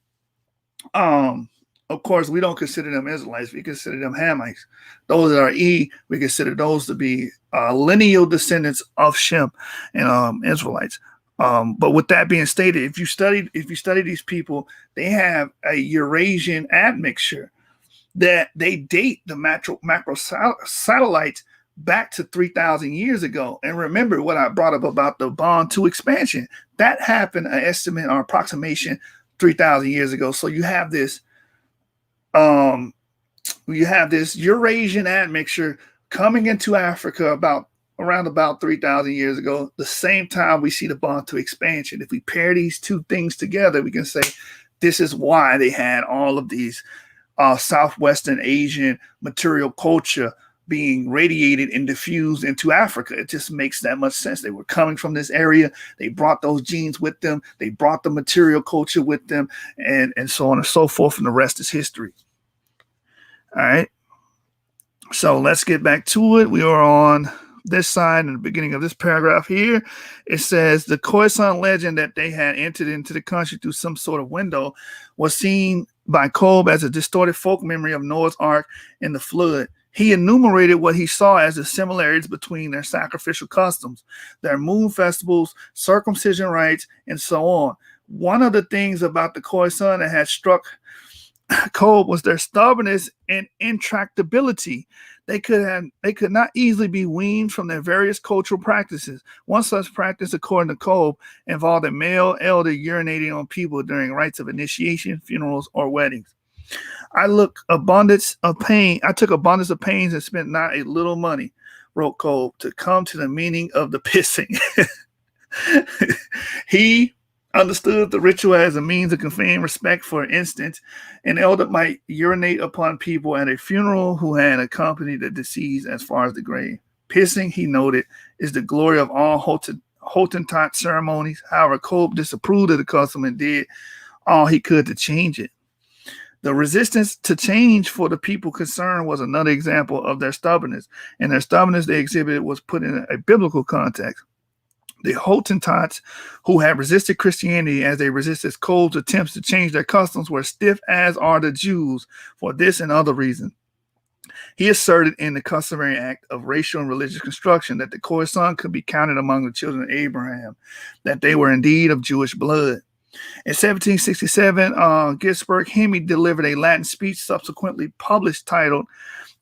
of course, we don't consider them Israelites. We consider them Hamites. Those that are E, we consider those to be lineal descendants of Shem and Israelites. But with that being stated, if you study these people, they have a Eurasian admixture that they date the macro satellites back to 3,000 years ago. And remember what I brought up about the Bantu expansion. That happened, an estimate or approximation, 3,000 years ago. So you have this Eurasian admixture coming into Africa around about 3,000 years ago, the same time we see the Bantu expansion. If we pair these two things together, we can say this is why they had all of these Southwestern Asian material culture being radiated and diffused into Africa. It just makes that much sense. They were coming from this area. They brought those genes with them. They brought the material culture with them, and so on and so forth. And the rest is history. All right. So let's get back to it. We are on this side in the beginning of this paragraph here. It says the Khoisan legend that they had entered into the country through some sort of window was seen by Kolb as a distorted folk memory of Noah's Ark and the flood. He enumerated what he saw as the similarities between their sacrificial customs, their moon festivals, circumcision rites, and so on. One of the things about the Khoisan that had struck Kolb was their stubbornness and intractability. They could not easily be weaned from their various cultural practices. One such practice, according to Kolb, involved a male elder urinating on people during rites of initiation, funerals, or weddings. I took abundance of pains and spent not a little money, wrote Kolb, to come to the meaning of the pissing. He understood the ritual as a means of conveying respect. For instance, an elder might urinate upon people at a funeral who had accompanied the deceased as far as the grave. Pissing, he noted, is the glory of all Hottentot ceremonies. However, Kolb disapproved of the custom and did all he could to change it. The resistance to change for the people concerned was another example of their stubbornness, and their stubbornness they exhibited was put in a biblical context. The Hottentots, who had resisted Christianity as they resisted Kolb's attempts to change their customs, were stiff as are the Jews for this and other reasons. He asserted in the customary act of racial and religious construction that the Khoisan could be counted among the children of Abraham, that they were indeed of Jewish blood. In 1767, Gisbert Hemy delivered a Latin speech subsequently published titled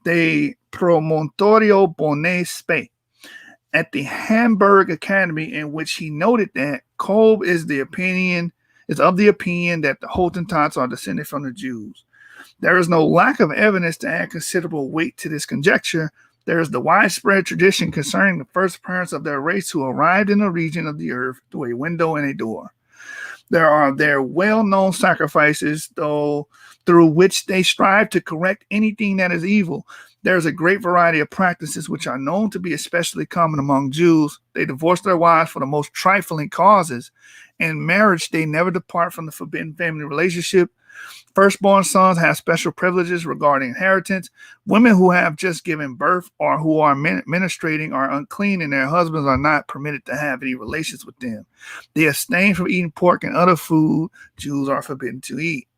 De Promontorio Bone Spe at the Hamburg Academy, in which he noted that Kolb is of the opinion that the Hottentots are descended from the Jews. There is no lack of evidence to add considerable weight to this conjecture. There is the widespread tradition concerning the first parents of their race who arrived in the region of the earth through a window and a door. There are their well-known sacrifices, though, through which they strive to correct anything that is evil. There is a great variety of practices which are known to be especially common among Jews. They divorce their wives for the most trifling causes. In marriage, they never depart from the forbidden family relationship. Firstborn sons have special privileges regarding inheritance. Women who have just given birth or who are menstruating are unclean, and their husbands are not permitted to have any relations with them. They abstain from eating pork and other food Jews are forbidden to eat.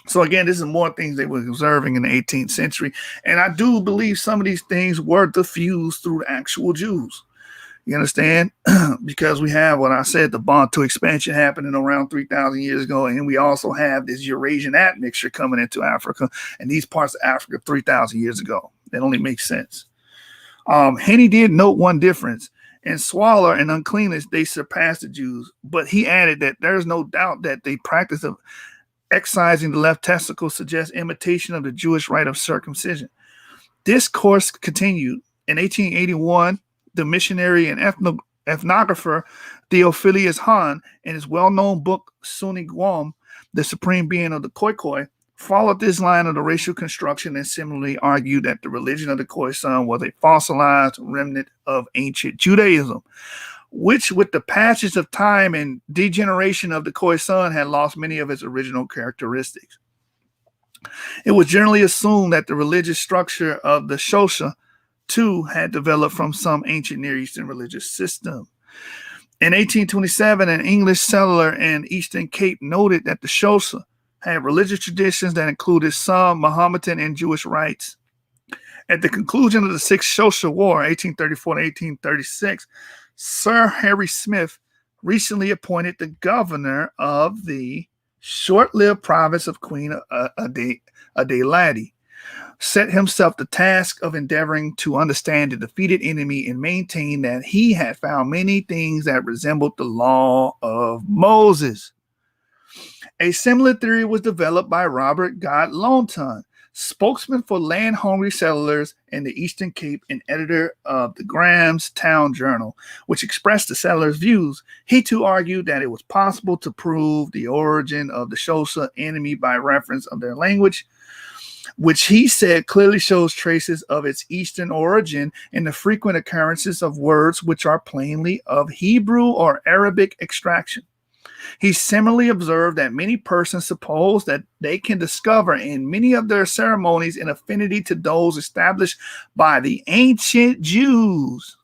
So again, this is more things they were observing in the 18th century. And I do believe some of these things were diffused through the actual Jews. You understand? Because we have what I said, the Bantu expansion happening around 3,000 years ago. And we also have this Eurasian admixture coming into Africa and these parts of Africa 3,000 years ago. That only makes sense. Henny did note one difference. In squalor and uncleanness, they surpassed the Jews. But he added that there's no doubt that the practice of excising the left testicle suggests imitation of the Jewish rite of circumcision. This course continued. In 1881, the missionary and ethnographer Theophilus Hahn, in his well-known book Suni Guam, The Supreme Being of the Khoikhoi, followed this line of the racial construction and similarly argued that the religion of the Khoisan was a fossilized remnant of ancient Judaism, which with the passage of time and degeneration of the Khoisan had lost many of its original characteristics. It was generally assumed that the religious structure of the Xhosa too had developed from some ancient Near Eastern religious system. In 1827, an English settler in Eastern Cape noted that the Xhosa had religious traditions that included some Mohammedan and Jewish rites. At the conclusion of the Sixth Xhosa War, 1834 to 1836, Sir Harry Smith, recently appointed the governor of the short-lived province of Queen Adelaide, set himself the task of endeavoring to understand the defeated enemy and maintain that he had found many things that resembled the law of Moses. A similar theory was developed by Robert God Launton, spokesman for land-hungry settlers in the Eastern Cape and editor of the Graham's Town Journal, which expressed the settlers' views. He too argued that it was possible to prove the origin of the Xhosa enemy by reference of their language. which he said clearly shows traces of its Eastern origin in the frequent occurrences of words which are plainly of Hebrew or Arabic extraction. He similarly observed that many persons suppose that they can discover in many of their ceremonies an affinity to those established by the ancient Jews.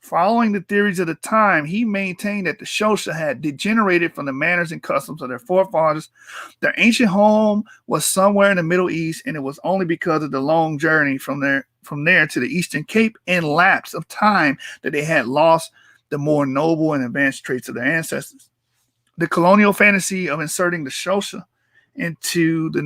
Following the theories of the time, he maintained that the Xhosa had degenerated from the manners and customs of their forefathers. Their ancient home was somewhere in the Middle East, and it was only because of the long journey from there to the Eastern Cape and lapse of time that they had lost the more noble and advanced traits of their ancestors. The colonial fantasy of inserting the Xhosa into the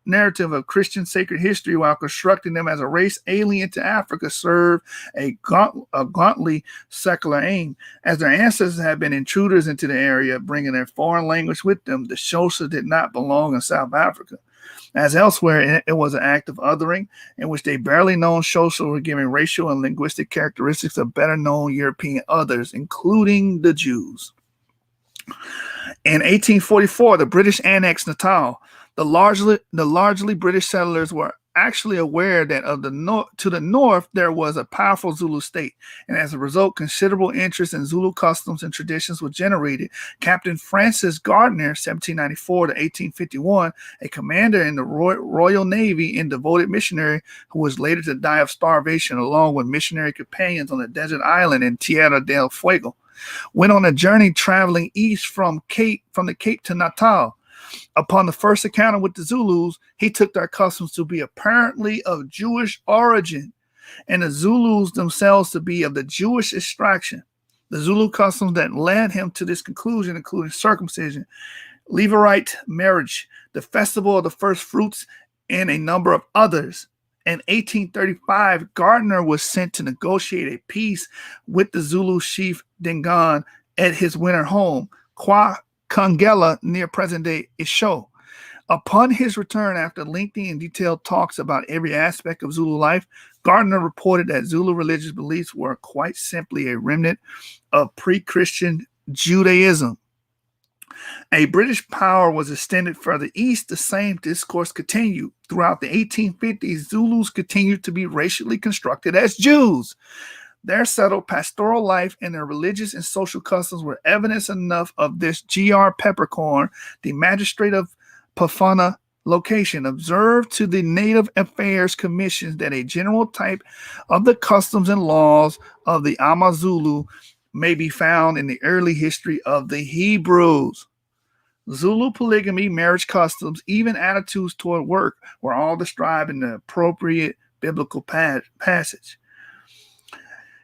narrative of Christian sacred history while constructing them as a race alien to Africa served a gauntly secular aim. As their ancestors had been intruders into the area, bringing their foreign language with them, the Xhosa did not belong in South Africa. As elsewhere, it was an act of othering in which they barely known Xhosa were given racial and linguistic characteristics of better known European others, including the Jews. In 1844, the British annexed Natal. The largely British settlers were actually aware that to the north there was a powerful Zulu state, and as a result, considerable interest in Zulu customs and traditions was generated. Captain Francis Gardner, 1794 to 1851, a commander in the Royal Navy and devoted missionary who was later to die of starvation along with missionary companions on the desert island in Tierra del Fuego, went on a journey traveling east from the Cape to Natal. Upon the first encounter with the Zulus, he took their customs to be apparently of Jewish origin, and the Zulus themselves to be of the Jewish extraction. The Zulu customs that led him to this conclusion included circumcision, Levirate marriage, the festival of the first fruits, and a number of others. In 1835, Gardner was sent to negotiate a peace with the Zulu chief Dingaan at his winter home, Kwa Kangela, near present-day Isho. Upon his return, after lengthy and detailed talks about every aspect of Zulu life, Gardner reported that Zulu religious beliefs were quite simply a remnant of pre-Christian Judaism. A British power was extended further east. The same discourse continued. Throughout the 1850s, Zulus continued to be racially constructed as Jews. Their settled pastoral life and their religious and social customs were evidence enough of this. G.R. Peppercorn, the magistrate of Pafana location, observed to the Native Affairs Commission that a general type of the customs and laws of the Amazulu may be found in the early history of the Hebrews. Zulu polygamy, marriage customs, even attitudes toward work were all described in the appropriate biblical passage.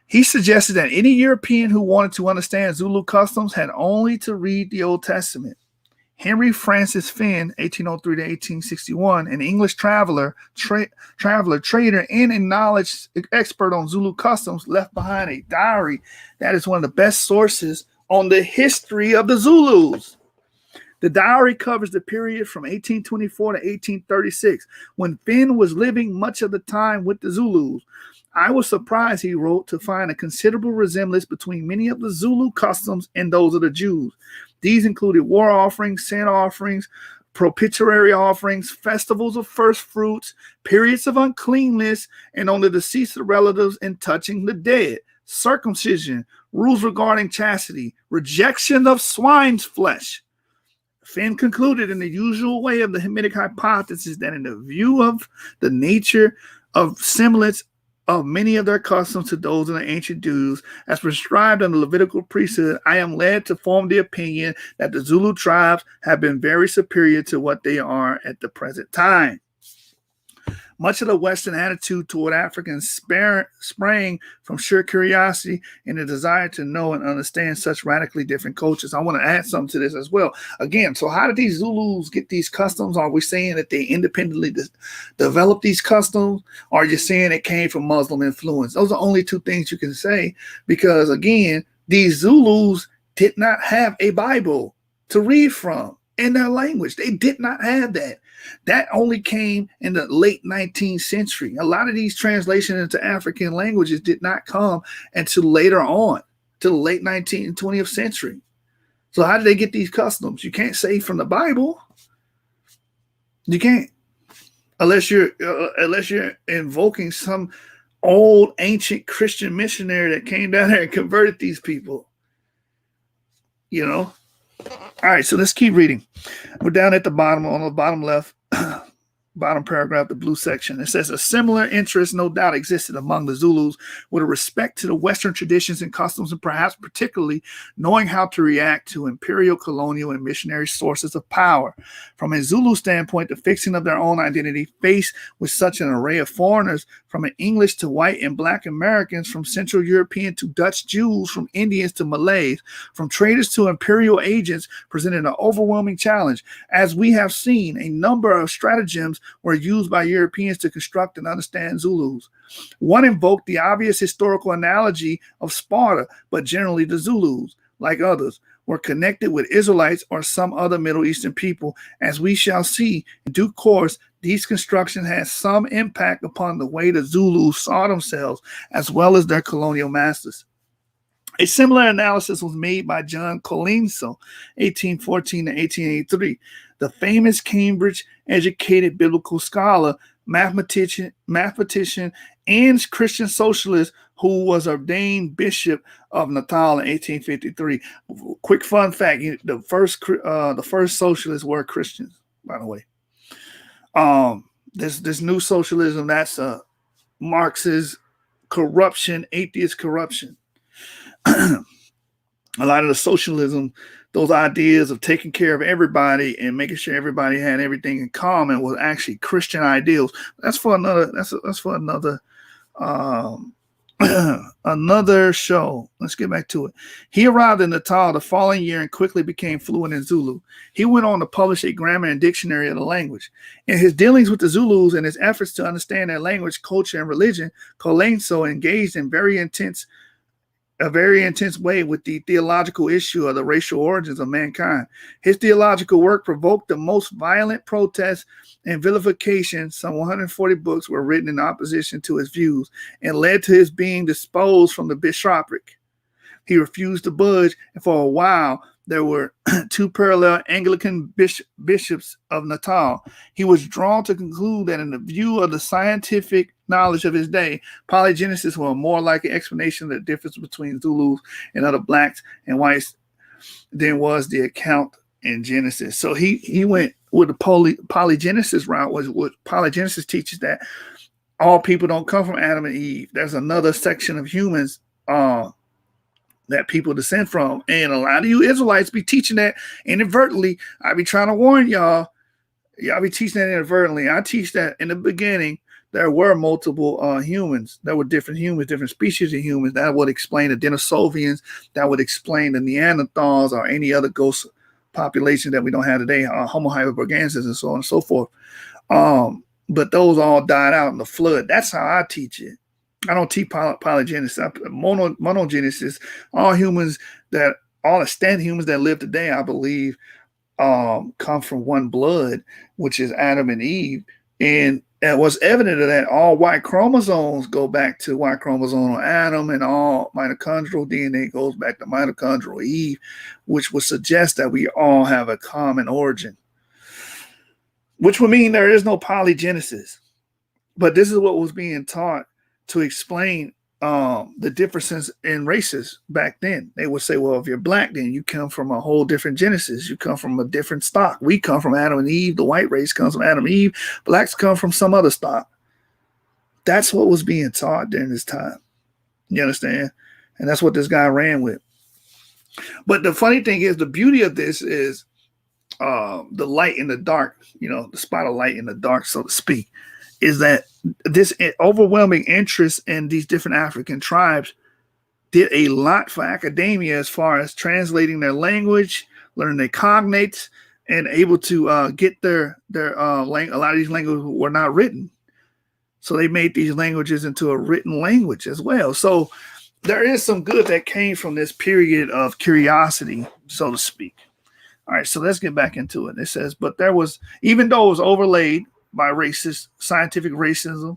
He suggested that any European who wanted to understand Zulu customs had only to read the Old Testament. Henry Francis Finn, 1803 to 1861, an English traveler, trader, and a knowledge expert on Zulu customs, left behind a diary that is one of the best sources on the history of the Zulus. The diary covers the period from 1824 to 1836, when Finn was living much of the time with the Zulus. I was surprised, he wrote, to find a considerable resemblance between many of the Zulu customs and those of the Jews. These included war offerings, sin offerings, propitiatory offerings, festivals of first fruits, periods of uncleanness, and on the deceased relatives and touching the dead, circumcision, rules regarding chastity, rejection of swine's flesh. Finn concluded in the usual way of the Hamitic hypothesis that in the view of the nature of semblance of many of their customs to those of the ancient Jews, as prescribed in the Levitical priesthood, I am led to form the opinion that the Zulu tribes have been very superior to what they are at the present time. Much of the Western attitude toward Africans sprang from sheer curiosity and a desire to know and understand such radically different cultures. I want to add something to this as well. Again, so how did these Zulus get these customs? Are we saying that they independently developed these customs? Or are you saying it came from Muslim influence? Those are only two things you can say, because, again, these Zulus did not have a Bible to read from in their language. They did not have that. That only came in the late 19th century. A lot of these translations into African languages did not come until later on, to the late 19th and 20th century. So how did they get these customs? You can't say from the Bible. You can't. unless you're invoking some old ancient Christian missionary that came down there and converted these people. You know. All right, so let's keep reading. We're down at the bottom, on the bottom left, bottom paragraph, the blue section. It says a similar interest no doubt existed among the Zulus with respect to the Western traditions and customs, and perhaps particularly knowing how to react to imperial, colonial, and missionary sources of power. From a Zulu standpoint, the fixing of their own identity faced with such an array of foreigners, from an English to white and black Americans, from Central European to Dutch Jews, from Indians to Malays, from traders to imperial agents, presented an overwhelming challenge. As we have seen, a number of stratagems were used by Europeans to construct and understand Zulus. One invoked the obvious historical analogy of Sparta, but generally the Zulus, like others, were connected with Israelites or some other Middle Eastern people. As we shall see in due course, these constructions had some impact upon the way the Zulus saw themselves, as well as their colonial masters. A similar analysis was made by John Colenso, 1814 to 1883, the famous Cambridge-educated biblical scholar, mathematician, and Christian socialist who was ordained Bishop of Natal in 1853. Quick fun fact: the first socialists were Christians, by the way. This new socialism, that's Marx's corruption, atheist corruption. A lot of the socialism, those ideas of taking care of everybody and making sure everybody had everything in common, was actually Christian ideals. That's for another. That's for another. Another show. Let's get back to it. He arrived in Natal the following year and quickly became fluent in Zulu. He went on to publish a grammar and dictionary of the language. In his dealings with the Zulus and his efforts to understand their language, culture, and religion, Colenso engaged in a very intense way with the theological issue of the racial origins of mankind. His theological work provoked the most violent protests and vilification. Some 140 books were written in opposition to his views and led to his being disposed from the bishopric. He refused to budge, and for a while there were two parallel Anglican bishops of Natal. He was drawn to conclude that in the view of the scientific knowledge of his day, polygenesis was more like an explanation of the difference between Zulus and other blacks and whites than was the account in Genesis. So he went with the polygenesis route. Was what polygenesis teaches, that all people don't come from Adam and Eve. There's another section of humans that people descend from. And a lot of you Israelites be teaching that inadvertently. I be trying to warn y'all. Y'all be teaching that inadvertently. I teach that in the beginning there were multiple humans. There were different humans, different species of humans. That would explain the Denisovians. That would explain the Neanderthals or any other ghost population that we don't have today, Homo heidelbergensis and so on and so forth. But those all died out in the flood. That's how I teach it. I don't teach polygenesis. Monogenesis. All extant humans that live today, I believe, come from one blood, which is Adam and Eve. And what's evident of that, all Y chromosomes go back to Y chromosome on Adam, and all mitochondrial DNA goes back to mitochondrial Eve, which would suggest that we all have a common origin, which would mean there is no polygenesis. But this is what was being taught to explain the differences in races back then. They would say, well, if you're black, then you come from a whole different genesis. You come from a different stock. We come from Adam and Eve. The white race comes from Adam and Eve. Blacks come from some other stock. That's what was being taught during this time. You understand? And that's what this guy ran with. But the funny thing is, the beauty of this is the light in the dark, the spot of light in the dark, so to speak, is that this overwhelming interest in these different African tribes did a lot for academia as far as translating their language, learning their cognates, and able to get their a lot of these languages were not written. So they made these languages into a written language as well. So there is some good that came from this period of curiosity, so to speak. All right, so let's get back into it. It says, but there was, even though it was overlaid by scientific racism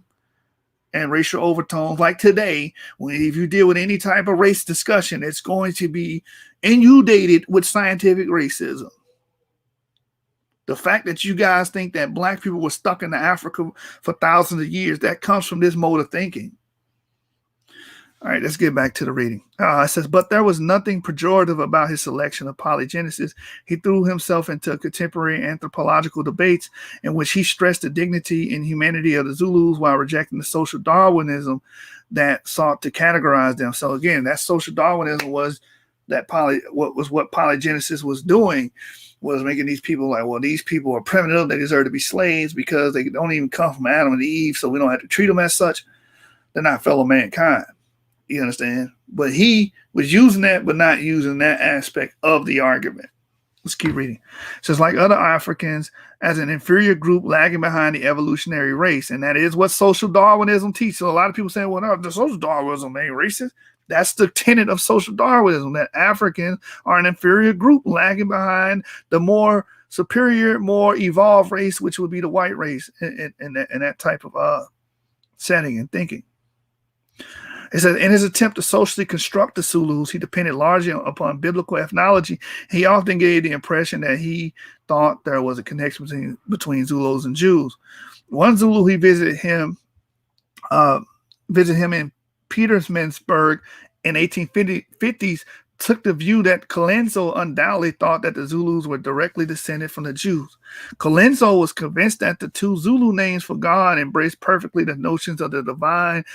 and racial overtones, like today, if you deal with any type of race discussion, it's going to be inundated with scientific racism. The fact that you guys think that black people were stuck in Africa for thousands of years, that comes from this mode of thinking. All right, let's get back to the reading. It says, but there was nothing pejorative about his selection of polygenesis. He threw himself into contemporary anthropological debates in which he stressed the dignity and humanity of the Zulus while rejecting the social Darwinism that sought to categorize them. So again, that social Darwinism was that what polygenesis was doing, was making these people like, well, these people are primitive, they deserve to be slaves because they don't even come from Adam and Eve, so we don't have to treat them as such. They're not fellow mankind. You understand? But he was using that, but not using that aspect of the argument. Let's keep reading. It says, like other Africans, as an inferior group lagging behind the evolutionary race. And that is what social Darwinism teaches. So a lot of people say, well, no, the social Darwinism ain't racist. That's the tenet of social Darwinism, that Africans are an inferior group lagging behind the more superior, more evolved race, which would be the white race in that type of setting and thinking. It says, in his attempt to socially construct the Zulus, he depended largely upon biblical ethnology. He often gave the impression that he thought there was a connection between Zulus and Jews. One Zulu he visited him in Petersburg in 1850s took the view that Colenso undoubtedly thought that the Zulus were directly descended from the Jews. Colenso was convinced that the two Zulu names for God embraced perfectly the notions of the divine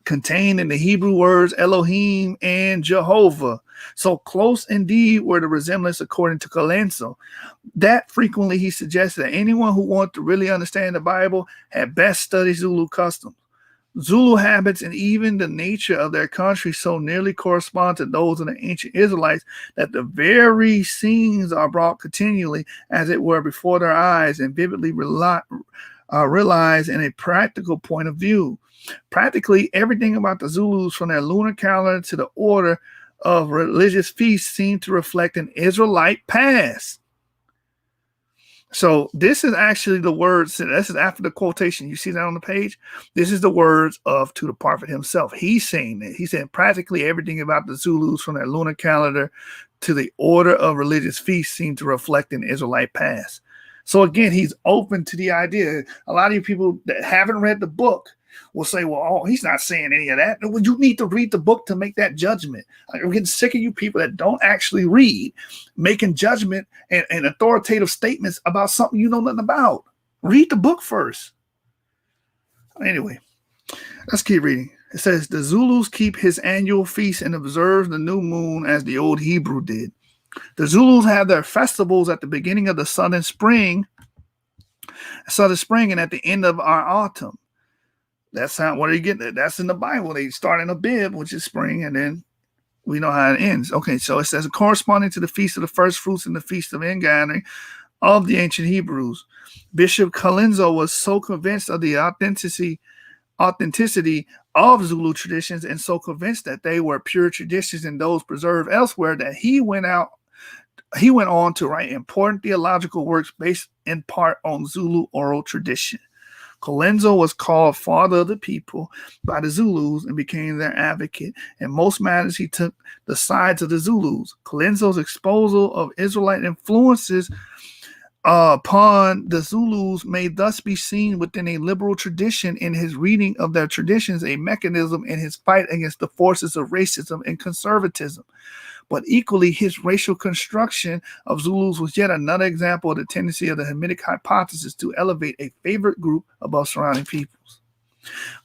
contained in the Hebrew words Elohim and Jehovah. So close indeed were the resemblance according to Colenso, that frequently he suggested that anyone who wanted to really understand the Bible had best study Zulu customs. Zulu habits and even the nature of their country so nearly correspond to those of the ancient Israelites that the very scenes are brought continually, as it were, before their eyes and vividly realized in a practical point of view. Practically everything about the Zulus, from their lunar calendar to the order of religious feasts, seemed to reflect an Israelite past. So this is actually the words, this is after the quotation. You see that on the page? This is the words of Tudor Parfitt himself. He's saying that. He said practically everything about the Zulus, from their lunar calendar to the order of religious feasts, seemed to reflect an Israelite past. So again, he's open to the idea. A lot of you people that haven't read the book will say, well, oh, he's not saying any of that. Well, you need to read the book to make that judgment. I'm getting sick of you people that don't actually read, making judgment and authoritative statements about something you know nothing about. Read the book first. Anyway, let's keep reading. It says, the Zulus keep his annual feast and observe the new moon as the old Hebrew did. The Zulus have their festivals at the beginning of the southern spring and at the end of our autumn. That's how, what are you getting at? That's in the Bible. They start in Abib, which is spring, and then we know how it ends. Okay, so it says, corresponding to the Feast of the First Fruits and the Feast of Ingathering of the ancient Hebrews. Bishop Colenso was so convinced of the authenticity of Zulu traditions and so convinced that they were pure traditions and those preserved elsewhere that he went on to write important theological works based in part on Zulu oral tradition. Colenso was called father of the people by the Zulus and became their advocate. In most matters, he took the sides of the Zulus. Colenso's exposal of Israelite influences upon the Zulus may thus be seen within a liberal tradition in his reading of their traditions, a mechanism in his fight against the forces of racism and conservatism. But equally, his racial construction of Zulus was yet another example of the tendency of the Hamitic hypothesis to elevate a favorite group above surrounding peoples.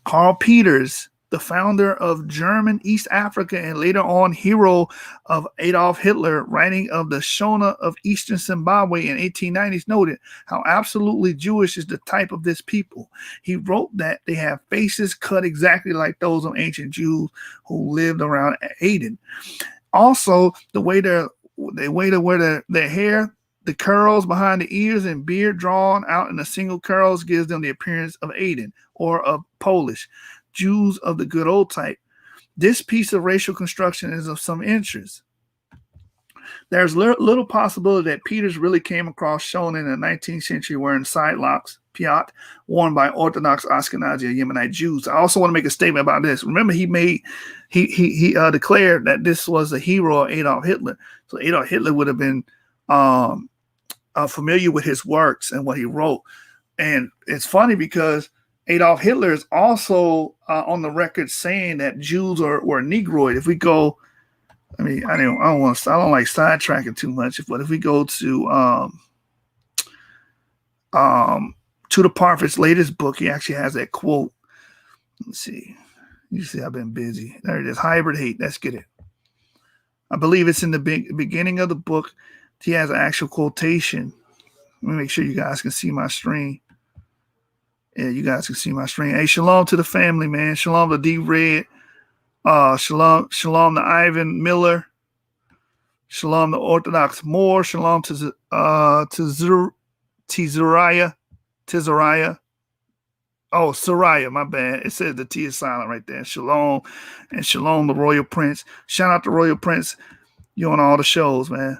Karl Peters, the founder of German East Africa and later on hero of Adolf Hitler, writing of the Shona of Eastern Zimbabwe in 1890s, noted how absolutely Jewish is the type of this people. He wrote that they have faces cut exactly like those of ancient Jews who lived around Aden. Also, the way they wear their hair, the curls behind the ears and beard drawn out in a single curls gives them the appearance of Aden or of Polish Jews of the good old type. This piece of racial construction is of some interest. There's little possibility that Peters really came across Shona in the 19th century wearing sidelocks, piat, worn by Orthodox Ashkenazi or Yemenite Jews. I also want to make a statement about this. Remember, he declared that this was the hero of Adolf Hitler. So Adolf Hitler would have been familiar with his works and what he wrote. And it's funny because Adolf Hitler is also on the record saying that Jews were Negroid. If we go, I mean, I don't like sidetracking too much, but if we go to Tudor Parfitt's latest book, he actually has that quote. Let's see. You see, I've been busy. There it is. Hybrid hate. Let's get it. I believe it's in the beginning of the book. He has an actual quotation. Let me make sure you guys can see my screen. Yeah, you guys can see my screen. Hey, shalom to the family, man. Shalom to D Red. Shalom to Ivan Miller. Shalom to Orthodox Moore. Shalom to Tizariah. Oh, Sariah, my bad. It says the T is silent right there. Shalom. And shalom the Royal Prince. Shout out to Royal Prince. You on all the shows, man.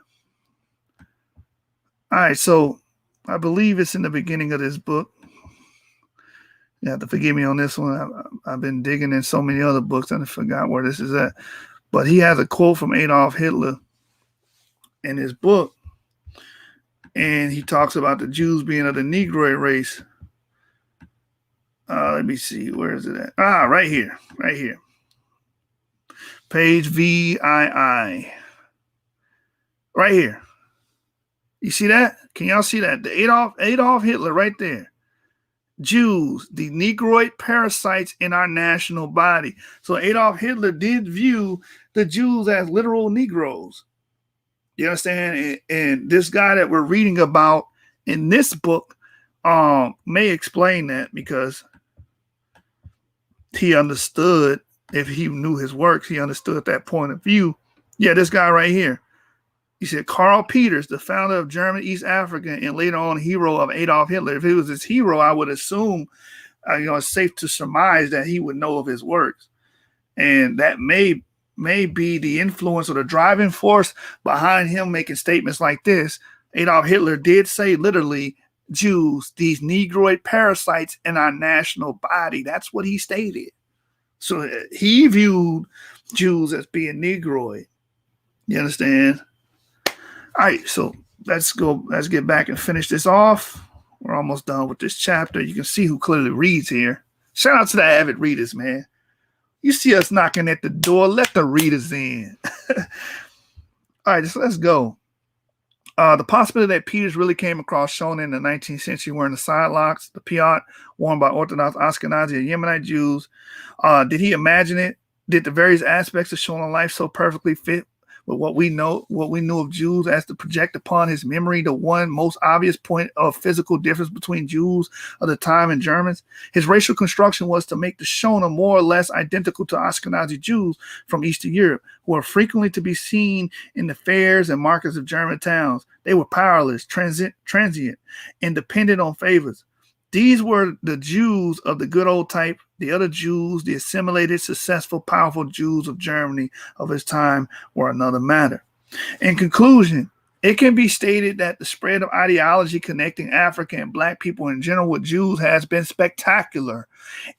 All right, so I believe it's in the beginning of this book. You have to forgive me on this one. I've been digging in so many other books and I forgot where this is at. But he has a quote from Adolf Hitler in his book. And he talks about the Jews being of the Negroid race. Let me see. Where is it at? Right here. Right here. Page VII. Right here. You see that? Can y'all see that? The Adolf Hitler right there. Jews, the Negroid parasites in our national body. So Adolf Hitler did view the Jews as literal Negroes. You understand? And this guy that we're reading about in this book may explain that because he understood, if he knew his works, he understood that point of view. Yeah, this guy right here. He said, Karl Peters, the founder of German East Africa and later on hero of Adolf Hitler. If he was his hero, I would assume, it's safe to surmise that he would know of his works. And that may be the influence or the driving force behind him making statements like this. Adolf Hitler did say literally, Jews, these Negroid parasites in our national body. That's what he stated. So he viewed Jews as being Negroid. You understand? All right, so let's get back and finish this off. We're almost done with this chapter. You can see who clearly reads here. Shout out to the avid readers, man. You see us knocking at the door, let the readers in. All right, so let's go. The possibility that Peters really came across shown in the 19th century wearing the sidelocks, the piyot, worn by Orthodox Ashkenazi and Yemenite Jews. Did he imagine it? Did the various aspects of Shonan life so perfectly fit with what we knew of Jews as to project upon his memory the one most obvious point of physical difference between Jews of the time and Germans? His racial construction was to make the Shona more or less identical to Ashkenazi Jews from Eastern Europe, who are frequently to be seen in the fairs and markets of German towns. They were powerless, transient, and dependent on favors. These were the Jews of the good old type. The other Jews, the assimilated, successful, powerful Jews of Germany of his time, were another matter. In conclusion, it can be stated that the spread of ideology connecting Africa and Black people in general with Jews has been spectacular.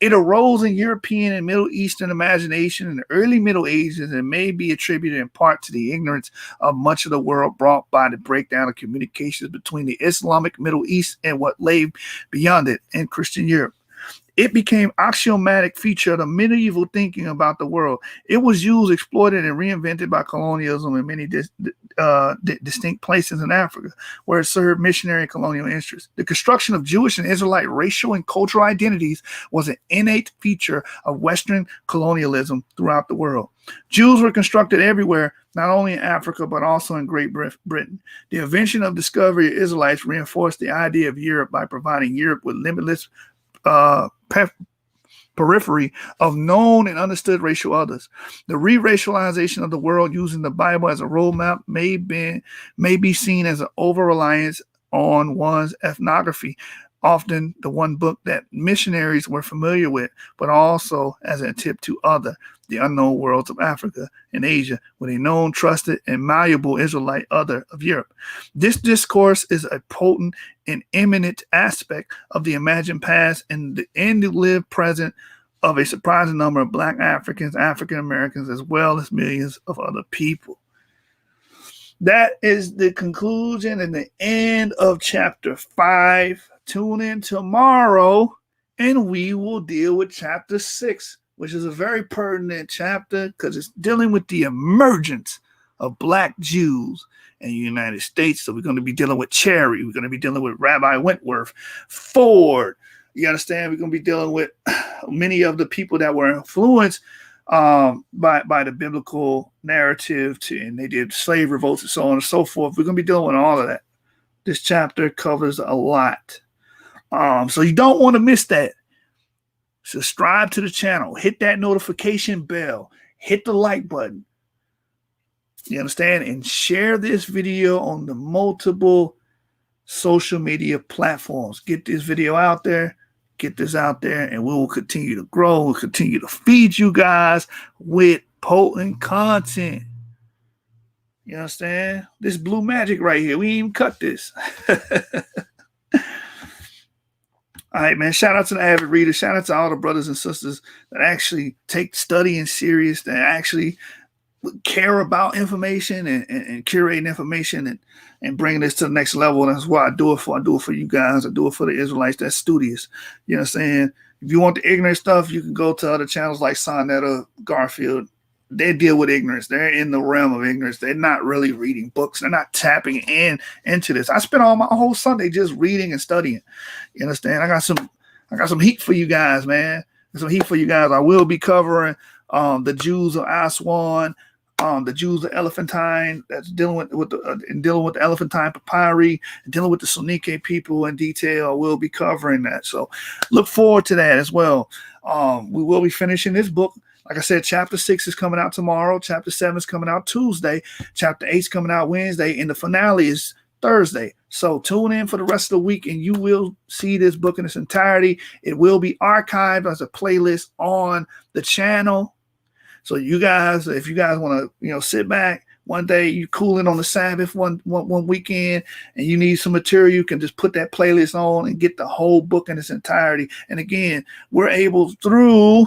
It arose in European and Middle Eastern imagination in the early Middle Ages and may be attributed in part to the ignorance of much of the world brought by the breakdown of communications between the Islamic Middle East and what lay beyond it in Christian Europe. It became axiomatic feature of the medieval thinking about the world. It was used, exploited, and reinvented by colonialism in many distinct places in Africa, where it served missionary and colonial interests. The construction of Jewish and Israelite racial and cultural identities was an innate feature of Western colonialism throughout the world. Jews were constructed everywhere, not only in Africa, but also in Great Britain. The invention of discovery of Israelites reinforced the idea of Europe by providing Europe with limitless periphery of known and understood racial others. The re-racialization of the world using the Bible as a roadmap may be seen as an over-reliance on one's ethnography, often the one book that missionaries were familiar with, but also as an tip to the unknown worlds of Africa and Asia, with a known, trusted, and malleable Israelite other of Europe. This discourse is a potent and imminent aspect of the imagined past and the lived present of a surprising number of Black Africans, African Americans, as well as millions of other people. that is the conclusion and the end of chapter 5. Tune in tomorrow and we will deal with chapter 6, which is a very pertinent chapter because it's dealing with the emergence of Black Jews in the United States. So we're going to be dealing with Cherry. We're going to be dealing with Rabbi Wentworth, Ford. You understand? We're going to be dealing with many of the people that were influenced by the biblical narrative, and they did slave revolts and so on and so forth. We're going to be dealing with all of that. This chapter covers a lot. So you don't want to miss that. Subscribe to the channel. Hit that notification bell. Hit the like button. You understand? And share this video on the multiple social media platforms. Get this video out there. Get this out there, and we will continue to grow. We'll continue to feed you guys with potent content. You understand? This blue magic right here. We ain't even cut this. All right, man. Shout out to the avid readers. Shout out to all the brothers and sisters that actually take studying serious, that actually care about information and curating information and bringing this to the next level. And that's what I do it for. I do it for you guys. I do it for the Israelites that's studious. You know what I'm saying? If you want the ignorant stuff, you can go to other channels like Sonetta, Garfield. They deal with ignorance. They're in the realm of ignorance. They're not really reading books. They're not tapping into this. I spent all my whole Sunday just reading and studying. You understand? I got some heat for you guys, man. Some heat for you guys. I will be covering the Jews of Aswan, the Jews of Elephantine, that's dealing with the Elephantine papyri, and dealing with the Soninke people in detail. We'll be covering that. So look forward to that as well. We will be finishing this book. Like I said, chapter 6 is coming out tomorrow. Chapter 7 is coming out Tuesday. Chapter 8 is coming out Wednesday. And the finale is Thursday. So tune in for the rest of the week and you will see this book in its entirety. It will be archived as a playlist on the channel. So you guys, if you guys want to, sit back one day, you cooling on the Sabbath one weekend and you need some material, you can just put that playlist on and get the whole book in its entirety. And again, we're able through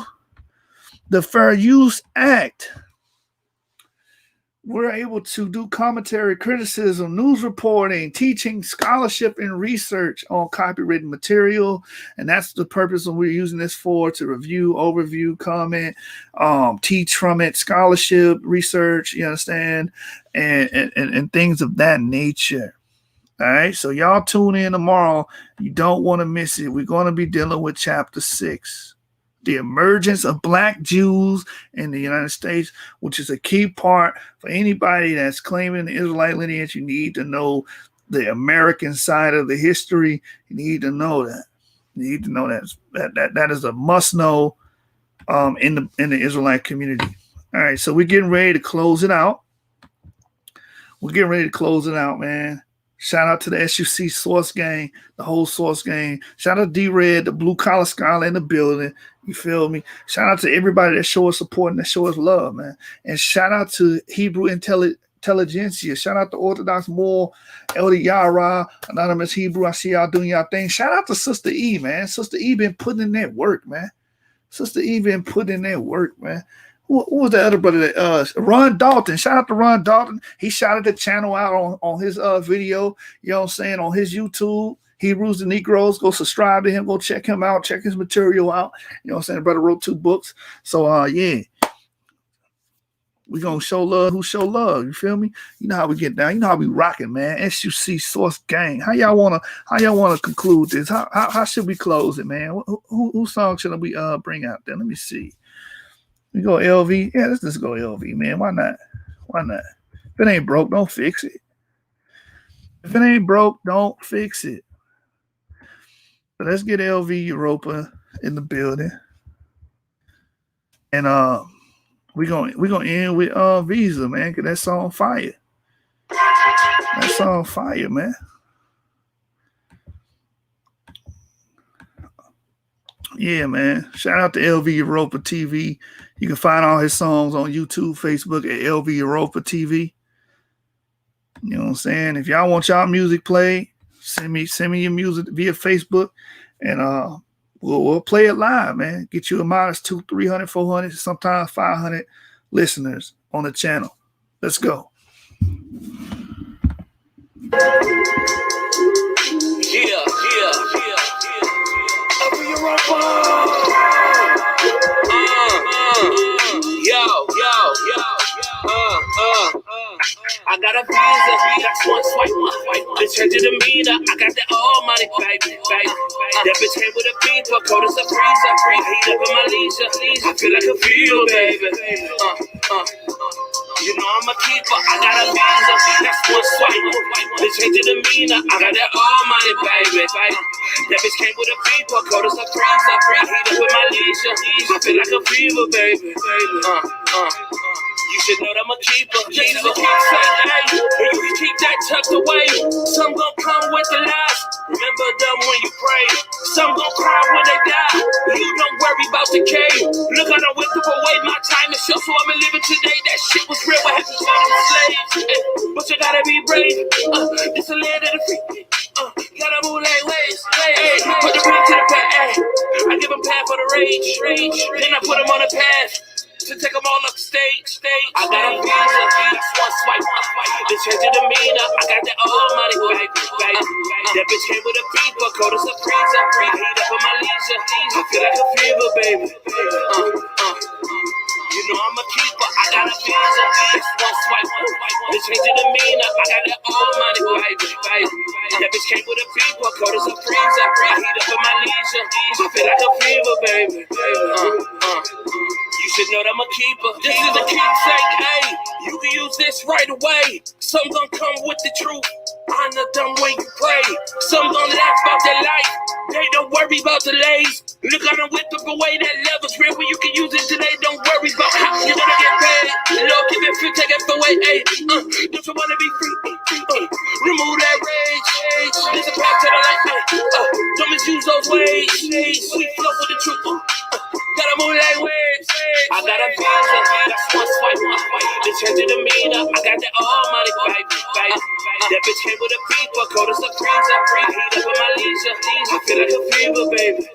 the Fair Use Act, we're able to do commentary, criticism, news reporting, teaching, scholarship, and research on copywritten material. And that's the purpose of we're using this for, to review, overview, comment, teach from it, scholarship, research, you understand, and things of that nature. All right, so y'all tune in tomorrow. You don't want to miss it. We're going to be dealing with chapter 6. The emergence of Black Jews in the United States, which is a key part for anybody that's claiming the Israelite lineage. You need to know the American side of the history. You need to know that. You need to know that is a must know in the Israelite community. All right, so we're getting ready to close it out. Man. Shout out to the SUC Source Gang, the whole Source Gang. Shout out to D-Red, the blue collar scholar in the building. You feel me? Shout out to everybody that shows support and that shows love, man. And shout out to Hebrew Intelligentsia. Shout out to Orthodox Moral, Elder Yara, Anonymous Hebrew. I see y'all doing y'all thing. Shout out to Sister E, man. Sister E been putting in that work, man. Who was the other brother? Ron Dalton. Shout out to Ron Dalton. He shouted the channel out on his video, you know what I'm saying, on his YouTube. Hebrews and Negroes. Go subscribe to him. Go check him out. Check his material out. You know what I'm saying? The brother wrote 2 books. So, yeah. We're going to show love who show love. You feel me? You know how we get down. You know how we rocking, man. SUC Source Gang. How y'all wanna conclude this? How should we close it, man? Who song should we bring out there? Let me see. We go LV. Yeah, let's just go LV, man. Why not? If it ain't broke, don't fix it. So let's get LV Europa in the building. And we're gonna end with Visa, man, because that song fire. Man. Yeah, man. Shout out to LV Europa TV. You can find all his songs on YouTube, Facebook at LV Europa TV. You know what I'm saying? If y'all want y'all music played, send me your music via Facebook, and we'll play it live, man. Get you a modest 200, 300, 400, sometimes 500 listeners on the channel. Let's go. Over your I got a visa, that's one swipe. Bitch head to the meter, I got that all money, baby. That bitch came with a beeper, cold as a freezer. I heat up in my leisure, I feel like a fever, baby. You know I'm a keeper, I got a visa, that's one swipe. Bitch head to the meter, I got that all money, baby. That bitch came with a beeper, cold as a freezer. I heat up in my leisure, I feel like a fever, baby. You should know that I'm a keeper. This is a keepsake, hey. And you can keep that tucked away. Some gon' come with the lies. Remember them when you pray. Some gon' cry when they die. You don't worry about the cave. Look, I done whipped up away. My time is short, so I'ma live it today. That shit was real. What happened to the slaves? But you gotta be brave. This a land of the free. Gotta move like waves. Put the ring to the path. I give them path for the rage. Then I put them on the path to take them all up stage. I got a visa, that's one swipe. Bitch head to the meter, I got that all money, baby. That bitch came with a beeper, cold as a freezer. I heat up in my leisure, I feel like a fever, baby. You know I'm a keeper, I got a visa, that's one swipe. Bitch head to the meter, I got that all money, baby. That bitch came with a beeper, cold as a freezer. I heat up in my leisure, I feel like a fever, baby. You should know that I'm a keeper. This is a keepsake, hey. You can use this right away. Some gon' come with the truth. Honor them when you pray. Some gon' laugh about their life. They don't worry about delays. Look, I done whipped up away that level's real, but you can use it today. Don't worry about how you're gonna get paid. Lord, give it free, take it away, hey. Don't you wanna be free? Remove that rage. There's a path to the light, don't misuse those ways. We flow with the truth. Gotta move like waves. I got a visa, that's one swipe. Bitch head to the meter, I got that all money, baby. That bitch came with a beeper, cold as a freezer. I heat up in my leisure, I feel like a fever, baby.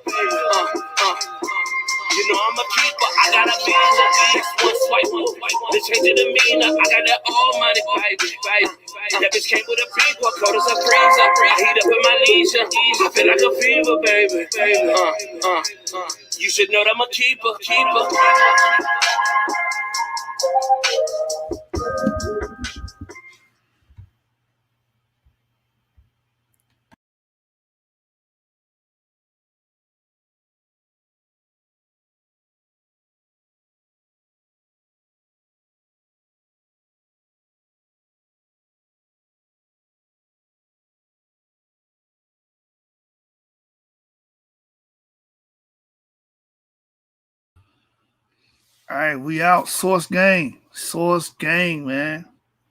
You know I'm a keeper, I got a visa, that's one swipe. Bitch head to the meter, I got that all money, baby. That bitch came with a beeper, cold as a freezer. I heat up in my leisure, I feel like a fever, baby. You should know that I'm a keeper. All right, we out. Source gang, man.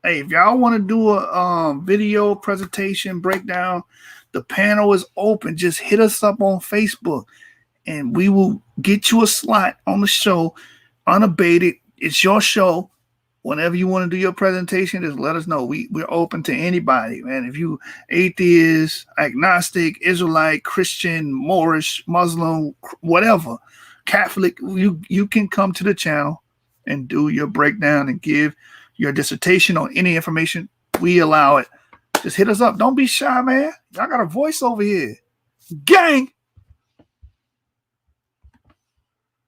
Hey, if y'all want to do a video presentation breakdown, the panel is open. Just hit us up on Facebook, and we will get you a slot on the show, unabated. It's your show. Whenever you want to do your presentation, just let us know. We're open to anybody, man. If you atheist, agnostic, Israelite, Christian, Moorish, Muslim, whatever, Catholic, you can come to the channel and do your breakdown and give your dissertation on any information. We allow it. Just hit us up. Don't be shy, man. Y'all got a voice over here. Gang!